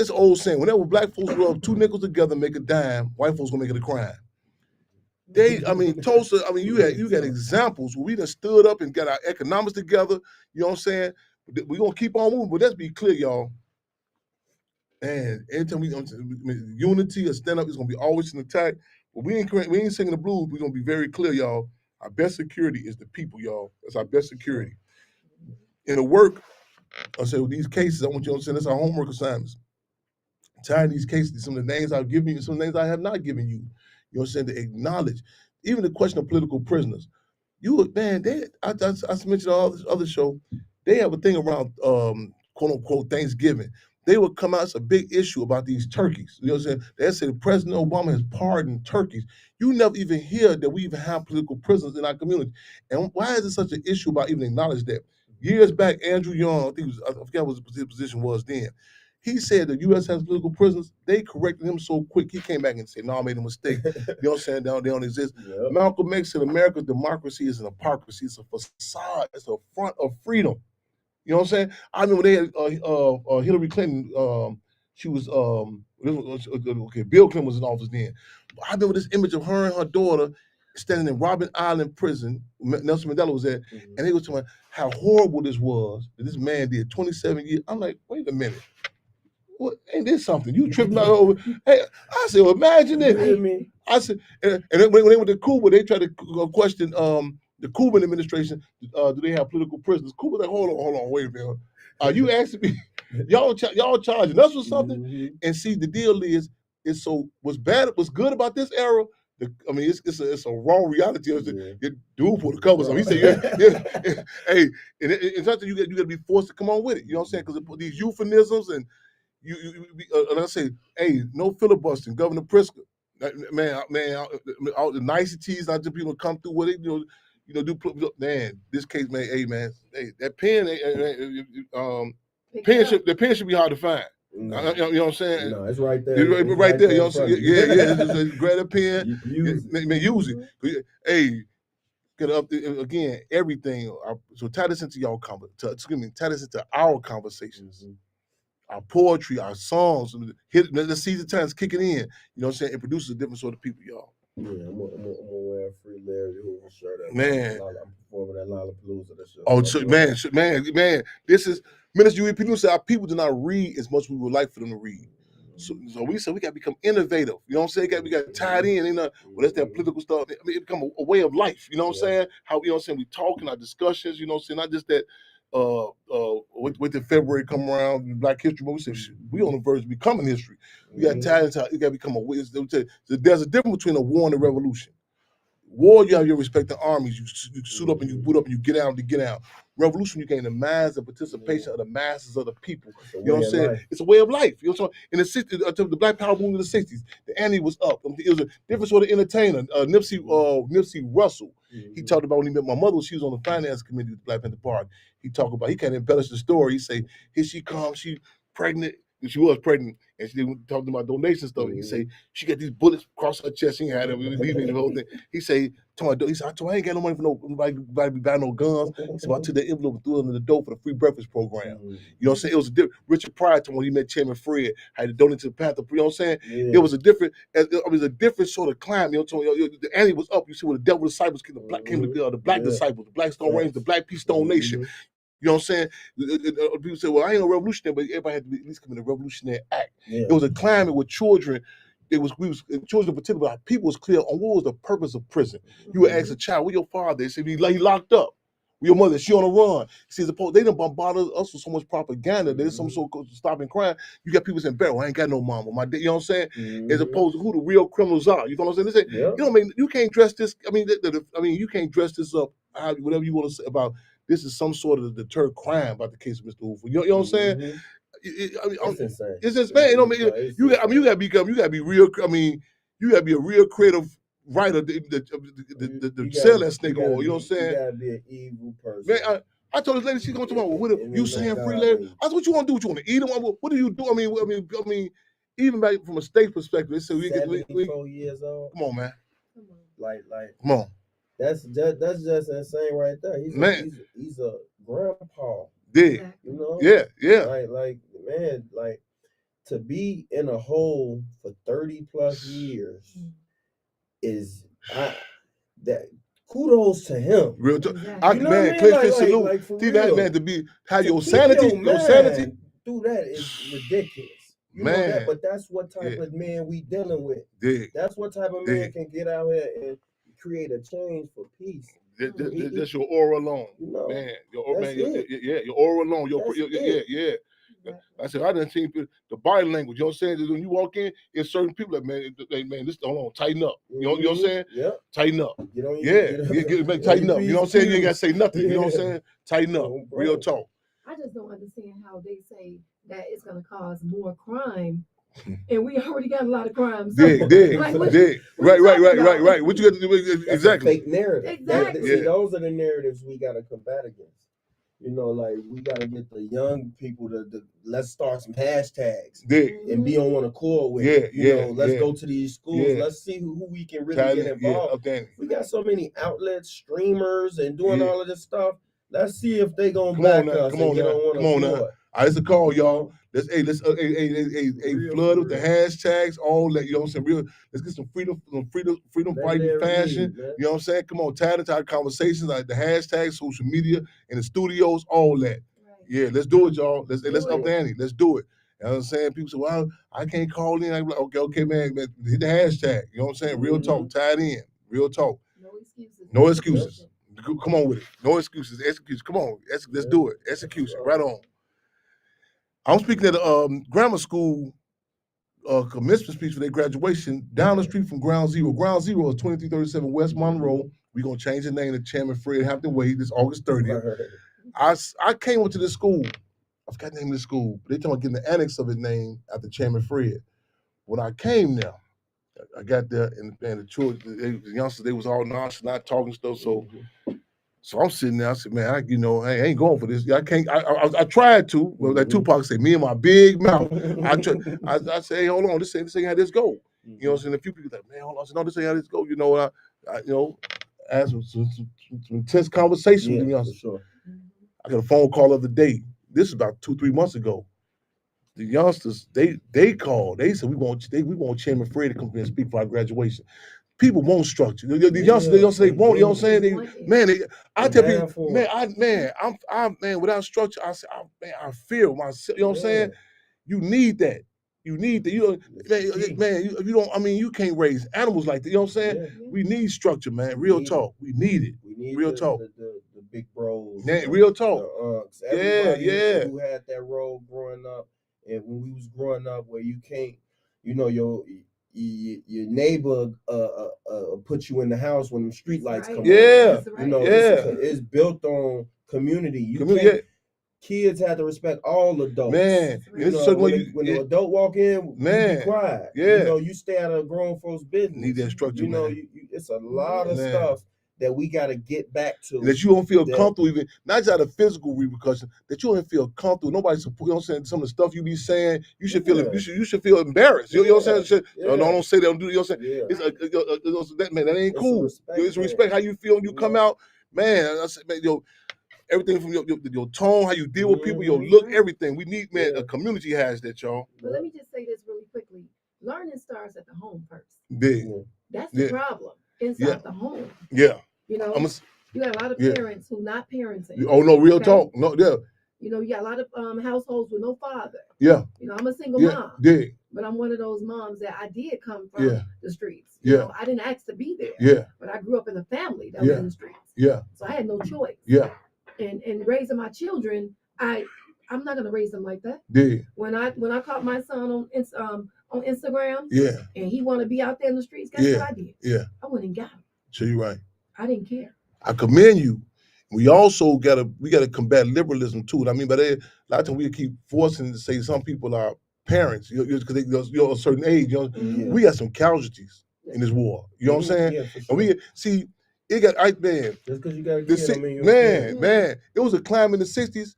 an old saying. Whenever black folks rub 2 nickels together, make a dime, white folks gonna make it a crime. Tulsa, you got examples where we done stood up and got our economics together. You know what I'm saying? We're gonna keep on moving, but let's be clear, y'all. And every time unity or stand up is gonna be always an attack. But we ain't singing the blues. We're gonna be very clear, y'all. Our best security is the people, y'all. That's our best security. In the work, I say with these cases, I want you to understand that's our homework assignments. Tying these cases, some of the names I've given you, some of the names I have not given you. You know what I'm saying? To acknowledge, even the question of political prisoners. I mentioned on this other show, they have a thing around quote unquote Thanksgiving. They would come out, it's a big issue about these turkeys. You know what I'm saying? They say President Obama has pardoned turkeys. You never even hear that we even have political prisoners in our community. And why is it such an issue about even acknowledge that? Years back, Andrew Young, I forget what his position was then. He said the U.S. has political prisoners. They corrected him so quick, he came back and said, no, I made a mistake. You know what I'm saying? They don't exist. Yep. Malcolm X said America's democracy is an hypocrisy. It's a facade. It's a front of freedom. You know what I'm saying? I remember they had Hillary Clinton. She was Bill Clinton was in office then. I remember this image of her and her daughter standing in Robben Island prison. Nelson Mandela was there, and they was talking about how horrible this was. That this man did 27 years. I'm like, wait a minute. What ain't this something? You tripping out over? Hey, I said, well, imagine it. I said, and then when they went to Cuba, they tried to question the Cuban administration. Do they have political prisoners? Cuba like, hold on, wait a minute. Are you asking me? Y'all charging us with something? And see, the deal is what's good about this era. It's a raw reality. The dude pulled the covers on. He said, hey, and it's something you got to be forced to come on with it. You know what I'm saying? Because these euphemisms and and I say, hey, no filibustering, Governor Pritzker. Man, all the niceties, not just people come through with it, man, this case, man, hey, that pen, the pen should be hard to find. No. You know what I'm saying? No, it's right there. It's right there. You know what I'm saying? Yeah. Grab a pen, use it. Hey, get up again. Everything. So tie this into tie this into our conversations. Our poetry, our songs, the season times kicking in. You know what I'm saying? It produces a different sort of people, y'all. Yeah, I'm gonna wear a free Larry Hoover shirt. Man, I'm performing at Lollapalooza. Man, this is Minister UEP News said our people do not read as much as we would like for them to read. So we said we got to become innovative. You know what I'm saying? We got tied in. Well, that's that political stuff. I mean, it become a way of life. You know what I'm saying? How you know what I'm saying? We talk in our discussions. You know what I'm saying? Not just that. With the February come around, Black History Month, we said we on the verge of becoming history. We got tied into. You got to become a. There's a difference between a war and a revolution. War, you have your respective armies. You suit up and you boot up and you get out to get out. Revolution, you gain the mass and participation of the masses of the people. You know what I'm saying? Life. It's a way of life. You know what I'm saying? In the 60s, the Black Power movement of the 60s, the ante was up. It was a different sort of entertainer. Nipsey Russell. He talked about when he met my mother. She was on the finance committee with the Black Panther Party. He talked about, he kind of embellished the story. He say, here she comes, she pregnant. She was pregnant, and she talking about donation stuff. He say she got these bullets across her chest. She had them leaving the whole thing. He say, I ain't got no money for nobody to buy no guns. He said, I took that envelope and threw it in the door for the free breakfast program. You know what I'm saying? It was a different. Richard Pryor, when he met Chairman Fred, had to donate to the Panther. You know what I'm saying? It was a different. It was a different sort of climb. You know what I'm saying? The ante was up. You see, where the devil disciples came, the black disciples, the Black Stone Rangers, the Black Peace Stone Nation. You know what I'm saying? People say, well, I ain't no revolutionary, but everybody had to at least commit a revolutionary act. It was a climate with children. Children in particular, people was clear on what was the purpose of prison. You would ask a child, where your father? They said, he locked up. Where your mother? She on the run. See, they done bombarded us with so much propaganda. There's some sort of stopping crime. You got people saying, I ain't got no mama. You know what I'm saying? As opposed to who the real criminals are. You know what I'm saying? They say, you know what I mean? You can't dress this. You can't dress this up whatever you want to say about. This is some sort of deter crime about the case of Mr. Hoover. You know what I'm saying? It's insane. It's insane. You gotta be real. I mean, you gotta be a real creative writer to sell that snake oil. You know what I'm saying? You gotta be an evil person. Man, I told this lady, she's gonna talk about, what you saying free labor? I said, what you want to do? What you want to eat them? What do you do? I mean, even back from a state perspective, they say 74 years old. Come on, man. Like, come on. That's just insane right there. He's a grandpa. Yeah. You know? Yeah. Like man, like to be in a hole for 30 plus years is that kudos to him. Real talk. You know man, salute. See that man to have your sanity. Your sanity through that is ridiculous. You know that, but that's what type of man we dealing with. That's what type of man can get out here and create a change for peace. That's your aura alone, man. Your aura alone. Yeah. I said I didn't see the body language. You know what I'm saying? When you walk in, it's certain people that man, this hold on, tighten up. You know what I'm saying? Yeah. Tighten up. Tighten up. You know what I'm saying? You ain't gotta say nothing. You know what I'm saying? Tighten up. Real talk. I just don't understand how they say that it's gonna cause more crime. And we already got a lot of crime. So, Right. What you got to do exactly? Fake narrative. Exactly. See, those are the narratives we gotta combat against. You know, like we gotta get the young people to let's start some hashtags and be on one accord with it. You know, let's go to these schools. Let's see who we can really get involved. We got so many outlets, streamers, and doing all of this stuff. Let's see if they gonna back us and get on one accord. It's a call, y'all. Let's flood with the hashtags, all that. You know what I'm saying? Let's get some freedom fighting fashion. You know what I'm saying? Come on, tie our conversations, like the hashtags, social media, in the studios, all that. Right. Yeah, let's do it, y'all. Let's up the ante. Let's do it. You know what I'm saying? People say, well, I can't call in. I'm like, okay, man, hit the hashtag. You know what I'm saying? Real talk, tie it in. Real talk. No excuses. Come on with it. No excuses. Execution. Come on. Let's do it. Execution. Right on. I'm speaking at a grammar school commencement speech for their graduation down the street from Ground Zero. Ground Zero is 2337 West Monroe. We're going to change the name to Chairman Fred Hampton Way this August 30th. I came up to this school. I forgot the name of the school. But they talking about getting the annex of it named after Chairman Fred. When I came there, I got there and the children, the youngsters, they was all nonchalant, not talking stuff. So I'm sitting there. I said, man, I ain't going for this. I can't. I tried to. Well, like Tupac said, me and my big mouth. I say, hey, hold on, this ain't how this go. You know what I'm saying? A few people like, man, hold on. I said, no, this ain't how this go. You know, I had some intense conversation with the youngsters. Sure. I got a phone call the other day. This is about 2-3 months ago. The youngsters, they called. They said we want Chairman Fred to come here and speak for our graduation. People want structure. The youngsters, they won't. You know what I'm saying? I tell people, man, without structure, I fear myself. You know what I'm saying? You need that. You need that. You know, man, you don't. I mean, you can't raise animals like that. You know what I'm saying? Yeah. We need structure, man. Real talk. We need it. We need Real talk. The big bros. Yeah, real talk. The aunts. Yeah, Everybody yeah. who had that role growing up, and when we was growing up, where you can't, you know, your neighbor put you in the house when the street lights come on. Yeah, You know, yeah. it's built on community. You Commu- can't. yeah. Kids had to respect all adults. Man, You know, when the adult walk in, you be quiet. Yeah. You know, you stay out of grown folks' business. Need that structure, you know, man. it's a lot of stuff that we got to get back to. And that you don't feel comfortable, even not just out of physical repercussion, that you don't feel comfortable. Nobody support. You know what I'm saying? Some of the stuff you be saying, you should feel. You should feel embarrassed. You know what I'm saying? No, don't say that. Don't do. You know what I'm saying? It's that man. That ain't cool. It's respect. How you feel when you come out, man. I said, man, everything from your tone, how you deal with people, your look, everything. We need, man. A community has that, y'all. But let me just say this really quickly. Learning starts at the home first. Big. That's the problem. Inside the home. Yeah. You know, you got a lot of parents who not parenting. Oh no, real talk. No, yeah. You know, you got a lot of households with no father. Yeah. You know, I'm a single mom. Yeah. But I'm one of those moms that I did come from the streets. You know, I didn't ask to be there. Yeah. But I grew up in a family that was in the streets. Yeah. So I had no choice. Yeah. And raising my children, I'm not gonna raise them like that. Yeah. When I caught my son on Instagram, and he wanted to be out there in the streets, guess what I did? Yeah. I went and got him. So you're right. I didn't care. I commend you. We also gotta combat liberalism too. And I mean, but a lot of times we keep forcing to say some people are parents, because you're a certain age. You know, we got some casualties in this war. You know what I'm saying? Yeah, for sure. And we see it got man. Just because you got a kid, man. It was a climate in the '60s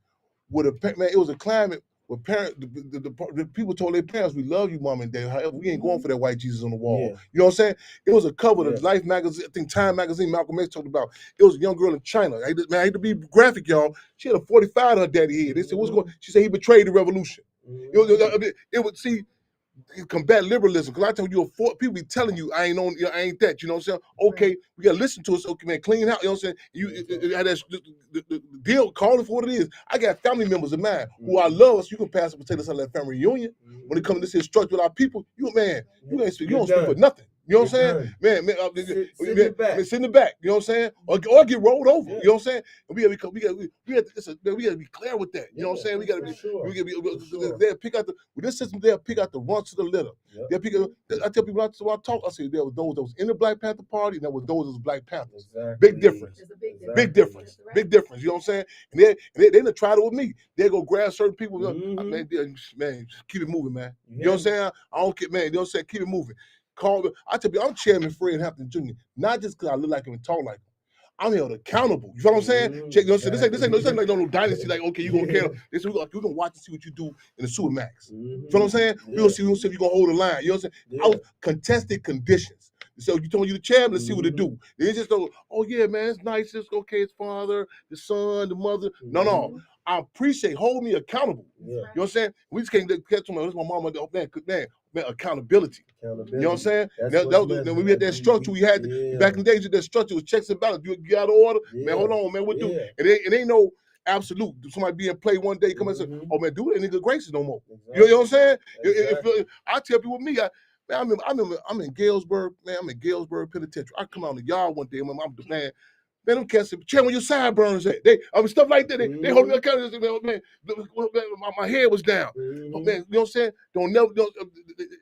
with it was a climate where the people told their parents, "We love you, mom and dad. However, we ain't going for that white Jesus on the wall." Yeah. You know what I'm saying? It was a cover of Life magazine. I think Time magazine. Malcolm X talked about. It was a young girl in China. I hate to be graphic, y'all. She had a 45 on her daddy head. They said, "What's going?" She said, "He betrayed the revolution." It would see. Combat liberalism, because I tell you, people be telling you I ain't that. You know what I'm saying? Okay, we gotta listen to us. Okay, man, clean out. You know what I'm saying? You had the deal. Call it for what it is. I got family members of mine who I love. So you can pass the potatoes on that family reunion. When it comes to this here structure with our people, you don't speak for nothing. You know what I'm saying? Man, sit in the back. You know what I'm saying? Or get rolled over. You know what I'm saying? And we gotta be clear with that. You know what I'm saying? We gotta be. They'll pick out with this system. They'll pick out the runs to the litter. They'll pick. I tell people when I talk, I say there were those that was in the Black Panther Party, and there were those that was Black Panthers. Exactly. Big difference. Big difference. Big difference. You know what I'm saying? And they didn't try it with me. They go grab certain people. Man, just keep it moving, man. You know what I'm saying? I don't care, man. You know what I'm saying? Keep it moving. I tell you, I'm Chairman Fred Hampton Jr. Not just because I look like him and talk like him. I'm held accountable. You know what I'm saying? You know what I'm saying? This ain't like no dynasty. Like, okay, you gonna care? This we gonna watch and see what you do in the Supermax. You know what I'm saying? We gonna see if you gonna hold the line. You know what I'm saying? I was contested conditions. So you told you the chairman, let's see what it do. They just don't. Oh yeah, man, it's nice. It's okay. It's father, the son, the mother. No. I appreciate. Hold me accountable. You know what I'm saying? We just can't catch someone. That's my mama. Man, accountability. You know what I'm saying? When we had that structure, we had back in the days. That structure was checks and balances. You got out of order, man. Hold on, man. What do? It ain't no absolute. Somebody be in play one day, come and say, "Oh man, do it, nigga gracious no more." You know what I'm saying? If I tell people with me, I'm in Galesburg, man. I'm in Galesburg Penitentiary. I come out in the yard one day, man. I'm the man. Man, them cats say, "Chair, where your sideburns at?" Stuff like that. They hold me accountable. Man, my head was down. Oh, man, you know what I'm saying?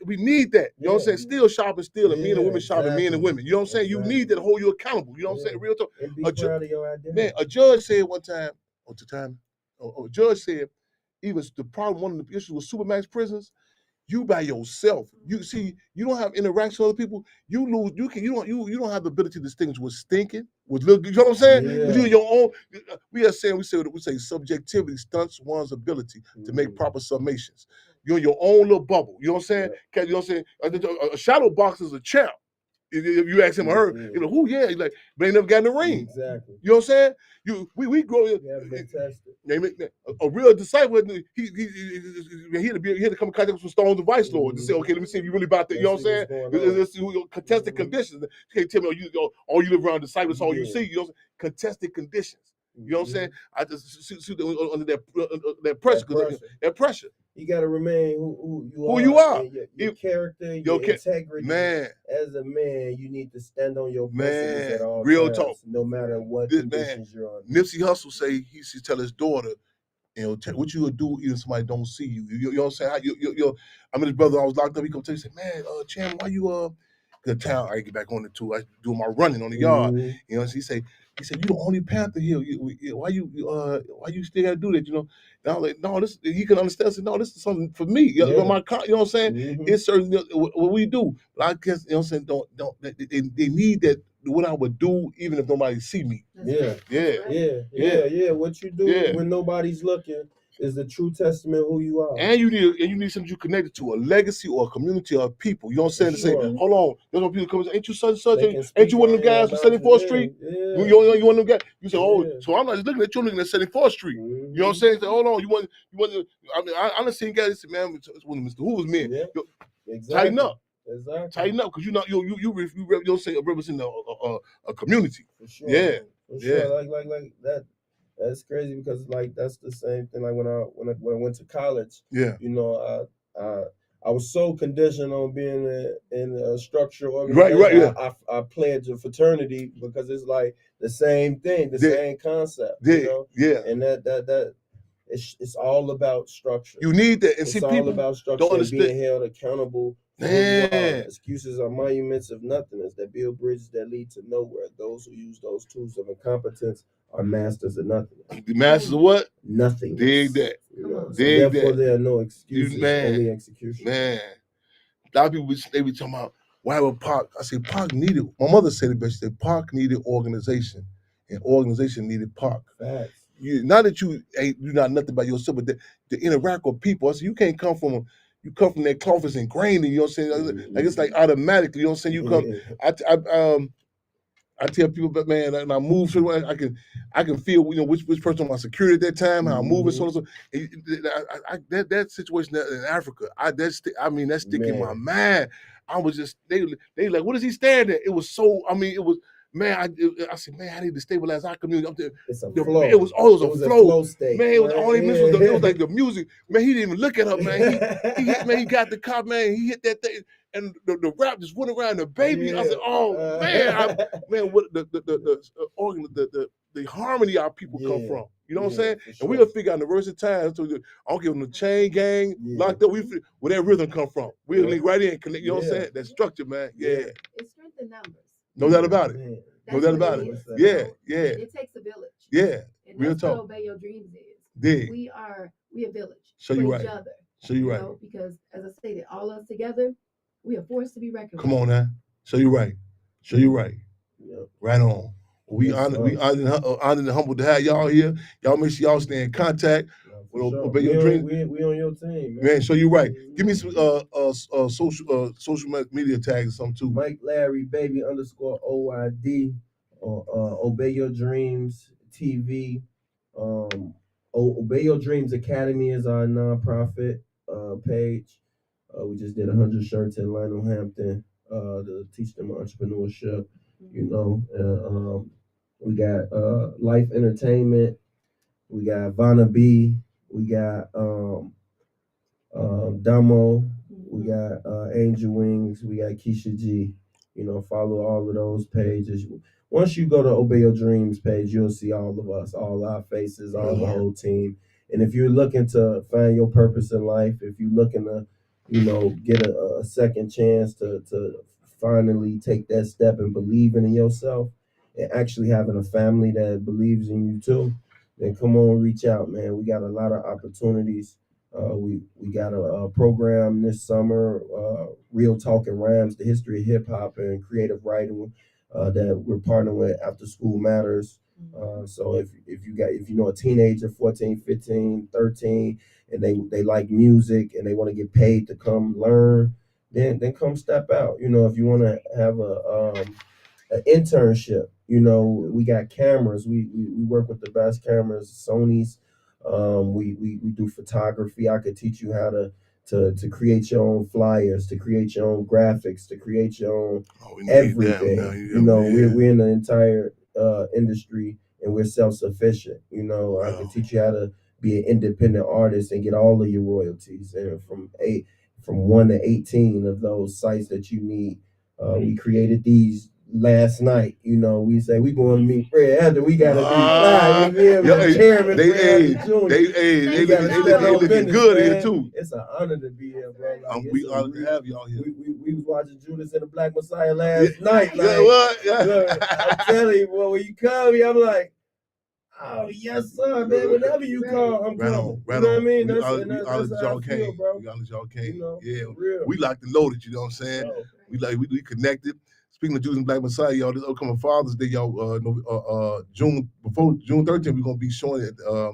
We need that. You know what I'm saying? Still shopping, still, and men and women shopping, men and women. You know what I'm saying? You need that to hold you accountable. You know what I'm saying? Real talk. And be proud of your identity. Man, a judge said one time, a judge said, even the problem, one of the issues with Supermax prisons, you by yourself. You see, you don't have interaction with other people. You lose. You don't have the ability to distinguish what's stinking, what's look. You know what I'm saying? You in your own. We say subjectivity stunts one's ability to make proper summations. You're in your own little bubble. You know what I'm saying? You know what I'm saying? A shadow box is a champ. If you ask him or her, you know who? Yeah, he's like, but they never got in the ring. Exactly. You know what I'm saying? We grow. A real disciple. He had to come in contact with some Stones of Vice Lord to say, okay, let me see if you really about that. You know what I'm saying? Let's see contested conditions. You can't tell me, you live around disciples, all you see. You know, contested conditions. You know what I'm saying? I just see under that pressure, that pressure. You got to remain who Who you are. Your character, your integrity. Man, as a man, you need to stand on your principles at all real times, talk. no matter what conditions you're on. Nipsey Hussle say he used to tell his daughter, you know, what you would do even somebody don't see you. You know what I'm saying? I mean, his brother, I was locked up. He come tell me, he said, man, Chan, why you good town? I get back on the tour. I do my running on the yard. You know, he said, you the only Panther here. Why you still gotta do that? You know, and I was like, no, this he can understand. I said, no, this is something for me. You know what I'm saying? It's certain what we do. But I guess, you know what I'm saying, don't they need that what I would do even if nobody see me. Yeah. What you do when nobody's looking is the true testament of who you are. And you need something you connected to, a legacy or a community of people. You know what I'm saying? Sure. To say, hold on, there's no people come. Ain't you such and such? Ain't you one of them guys from 74th Street? Yeah. You one of them guys. You say, oh, so I'm not just looking at you. I'm looking at 74th Street. You know what I'm saying? Say, hold on, you want. I mean, I done seen guys say, man, it's one of Mr. Hoover's men. Yeah. Exactly. Tighten up. Exactly. Tighten up, because you say represent a community. For sure. Yeah. For sure. Like that. That's crazy, because like that's the same thing. Like when I went to college. Yeah. You know, I was so conditioned on being in a structural organization. Right. Yeah. I pledged a fraternity because it's like the same thing, the same concept. Yeah. You know? Yeah. And that it's all about structure. You need that, and it's see, all people about structure don't understand. And being held accountable. Excuses are monuments of nothingness that build bridges that lead to nowhere. Those who use those tools of incompetence are masters of nothing. The masters of what? Nothing. Dig that. You know? Dig therefore, that. there are no excuses, only execution. Man, a lot of people they be talking about why would Pac? I say Pac needed. My mother said it best. She said Pac needed organization, and organization needed Pac. Facts. Not that you're not nothing by yourself, but to interact with people. I said you can't come from that cloth is ingrained in you. Know what I'm saying? Like it's like automatically. You know what I'm saying? You come. I tell people, but man, and I move so I can feel which person on my security at that time, how I move and so on. So that situation in Africa, that's sticking in my mind. I was just they like, what is he standing at? It was so. I mean, it was. Man, I said, man, I need to stabilize our community. It's a flow. It was a flow state. Man, it was all he missed was it was like the music. Man, he didn't even look at her, man. He got the cop, man. He hit that thing, and the rap just went around the baby. I said, oh man, what the harmony our people come from. You know what I'm saying? Sure. And we'll figure out in the verse of time. So I don't give them the chain gang locked up. Where that rhythm come from? We'll link right in and connect. You know what I'm saying? That structure, man. Yeah. It's strength in numbers. No doubt about it. No doubt about it. Yeah. It takes a village. Yeah. And that's what Obey Your Dreams is. Dig. We a village. So for you're each right. other. So you're right. Because as I stated, all of us together, we are forced to be reckoned with. Come on now. So you're right. Yep. Right on. We honored and humbled to have y'all here. Y'all make sure y'all stay in contact. Obey Your Dreams. We on your team, man. So you're right. Give me some social media tags or something too. Mike Larry Baby _OID or Obey Your Dreams TV. Obey Your Dreams Academy is our nonprofit page. We just did 100 shirts in Lionel Hampton to teach them entrepreneurship. You know, we got Life Entertainment. We got Vanna B. We got Damo. We got Angel Wings. We got Keisha G. You know, follow all of those pages. Once you go to Obey Your Dreams page, you'll see all of us, all our faces, all the whole team. And if you're looking to find your purpose in life, if you're looking to, get a second chance to finally take that step and believing in yourself and actually having a family that believes in you too, then come on, reach out, man. We got a lot of opportunities. We got a program this summer, Real Talk and Rhymes, the history of hip hop and creative writing that we're partnering with After School Matters. So if you know a teenager, 14, 15, 13, and they like music and they want to get paid to come learn, then come step out. If you want to have an internship, we got cameras. We work with the best cameras, Sony's. We do photography. I could teach you how to create your own flyers, to create your own graphics, to create your own everything. We're in the entire industry and we're self-sufficient. You know, I Wow. can teach you how to be an independent artist and get all of your royalties, and from 1 to 18 of those sites that you need. We created these last night. You know, we say we going to meet Fred after we got to be fly. You feel me? yeah, The hey, chairman, they, Fred Jr. they gotta stand on looking business, good here man. too. It's an honor to be here, bro. Like, We it's a honored to real- have y'all here. we was watching Judas and the Black Messiah last night. Yeah, Like, what? Yeah. look, I'm telling you, boy, when you come here, I'm like, oh yes, sir, man. Whenever you call, I'm Right coming. on, right You know what I on. mean? We That's honored that how y'all I feel, came. bro. We honored y'all came. You know, Yeah, for real. we locked and loaded. You know what I'm saying? So, We connected. Speaking of Judas and Black Messiah, y'all, this upcoming Father's Day, y'all, before June 13th, we're gonna be showing it at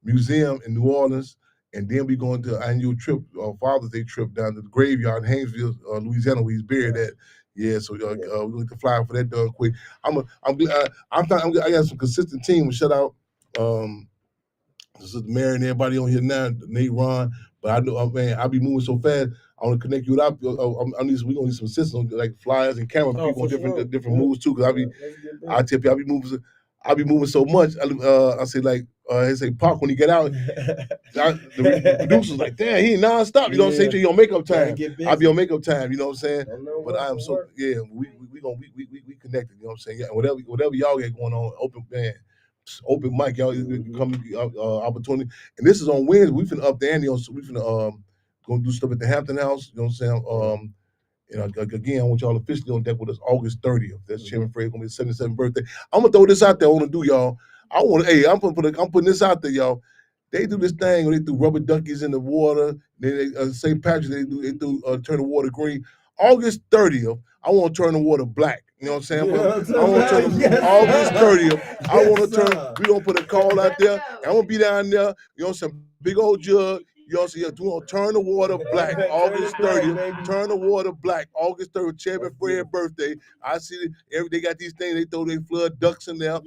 museum in New Orleans, and then we going to an annual trip, Father's Day trip down to the graveyard in Haynesville, Louisiana, where he's buried at. Yeah, so we're going to fly for that done quick. I got some consistent team. Shout out. This is Mary and everybody on here now, Nate, Ron. But I know, man, I be moving so fast. I want to connect you with. We gonna need some assistance, like flyers and camera people on different moves too. Cause I tell people I be moving so much. I say like, he say Park when he get out. The producer's like, damn, he ain't nonstop. You know what I'm saying? You on makeup time. I be on makeup time. You know what I'm saying? But I am so we connected. You know what I'm saying? Yeah, whatever y'all get going on, open mic, y'all come opportunity. And this is on Wednesday. We finna up the ante on, so we finna gonna do stuff at the Hampton House. You know what I'm saying? And again, I want y'all officially on deck with us August 30th. That's Chairman Fred gonna be his 77th birthday. I'm gonna throw this out there. I want to do y'all. I'm putting this out there, y'all. They do this thing where they do rubber duckies in the water. Then they, St. Patrick's, they do turn the water green. August 30th, I want to turn the water black. You know what I'm saying? I want to turn August 30th. I want to turn. We gonna put a call out there. And I'm gonna be down there. You know, some big old jug. You know, we gonna turn the water black. August 30th. Turn the water black. August 30th. Chairman Fred's birthday. I see they got these things. They throw their flood ducks in there.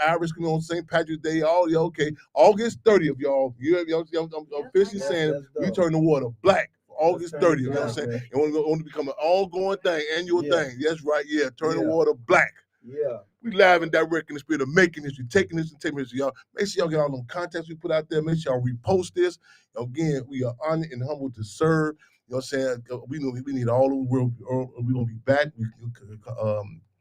Irish coming on St. Patrick's Day. All okay. August 30th, y'all. I'm officially saying we turn the water black. August 30th, you know what I'm saying? It want to become an ongoing thing, annual thing. That's right, turn the water black. Yeah. We live and direct in the spirit of making history, taking this and taking history, y'all. Make sure y'all get all them contacts we put out there. Make sure y'all repost this. Again, we are honored and humbled to serve. You know what I'm saying? We know we need all over the world. We're going to be back. We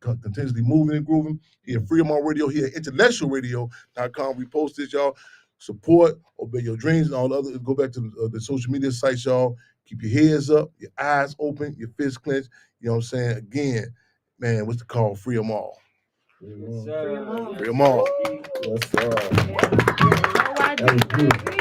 continuously moving and grooving. Here at Freedom on Radio, here at intellectualradio.com. We post this, y'all. Support, obey your dreams, and all the other. Go back to the social media sites, y'all. Keep your heads up, your eyes open, your fists clenched. You know what I'm saying? Again, man, what's the call? Free them all. Free them all. Yes, sir. That was beautiful.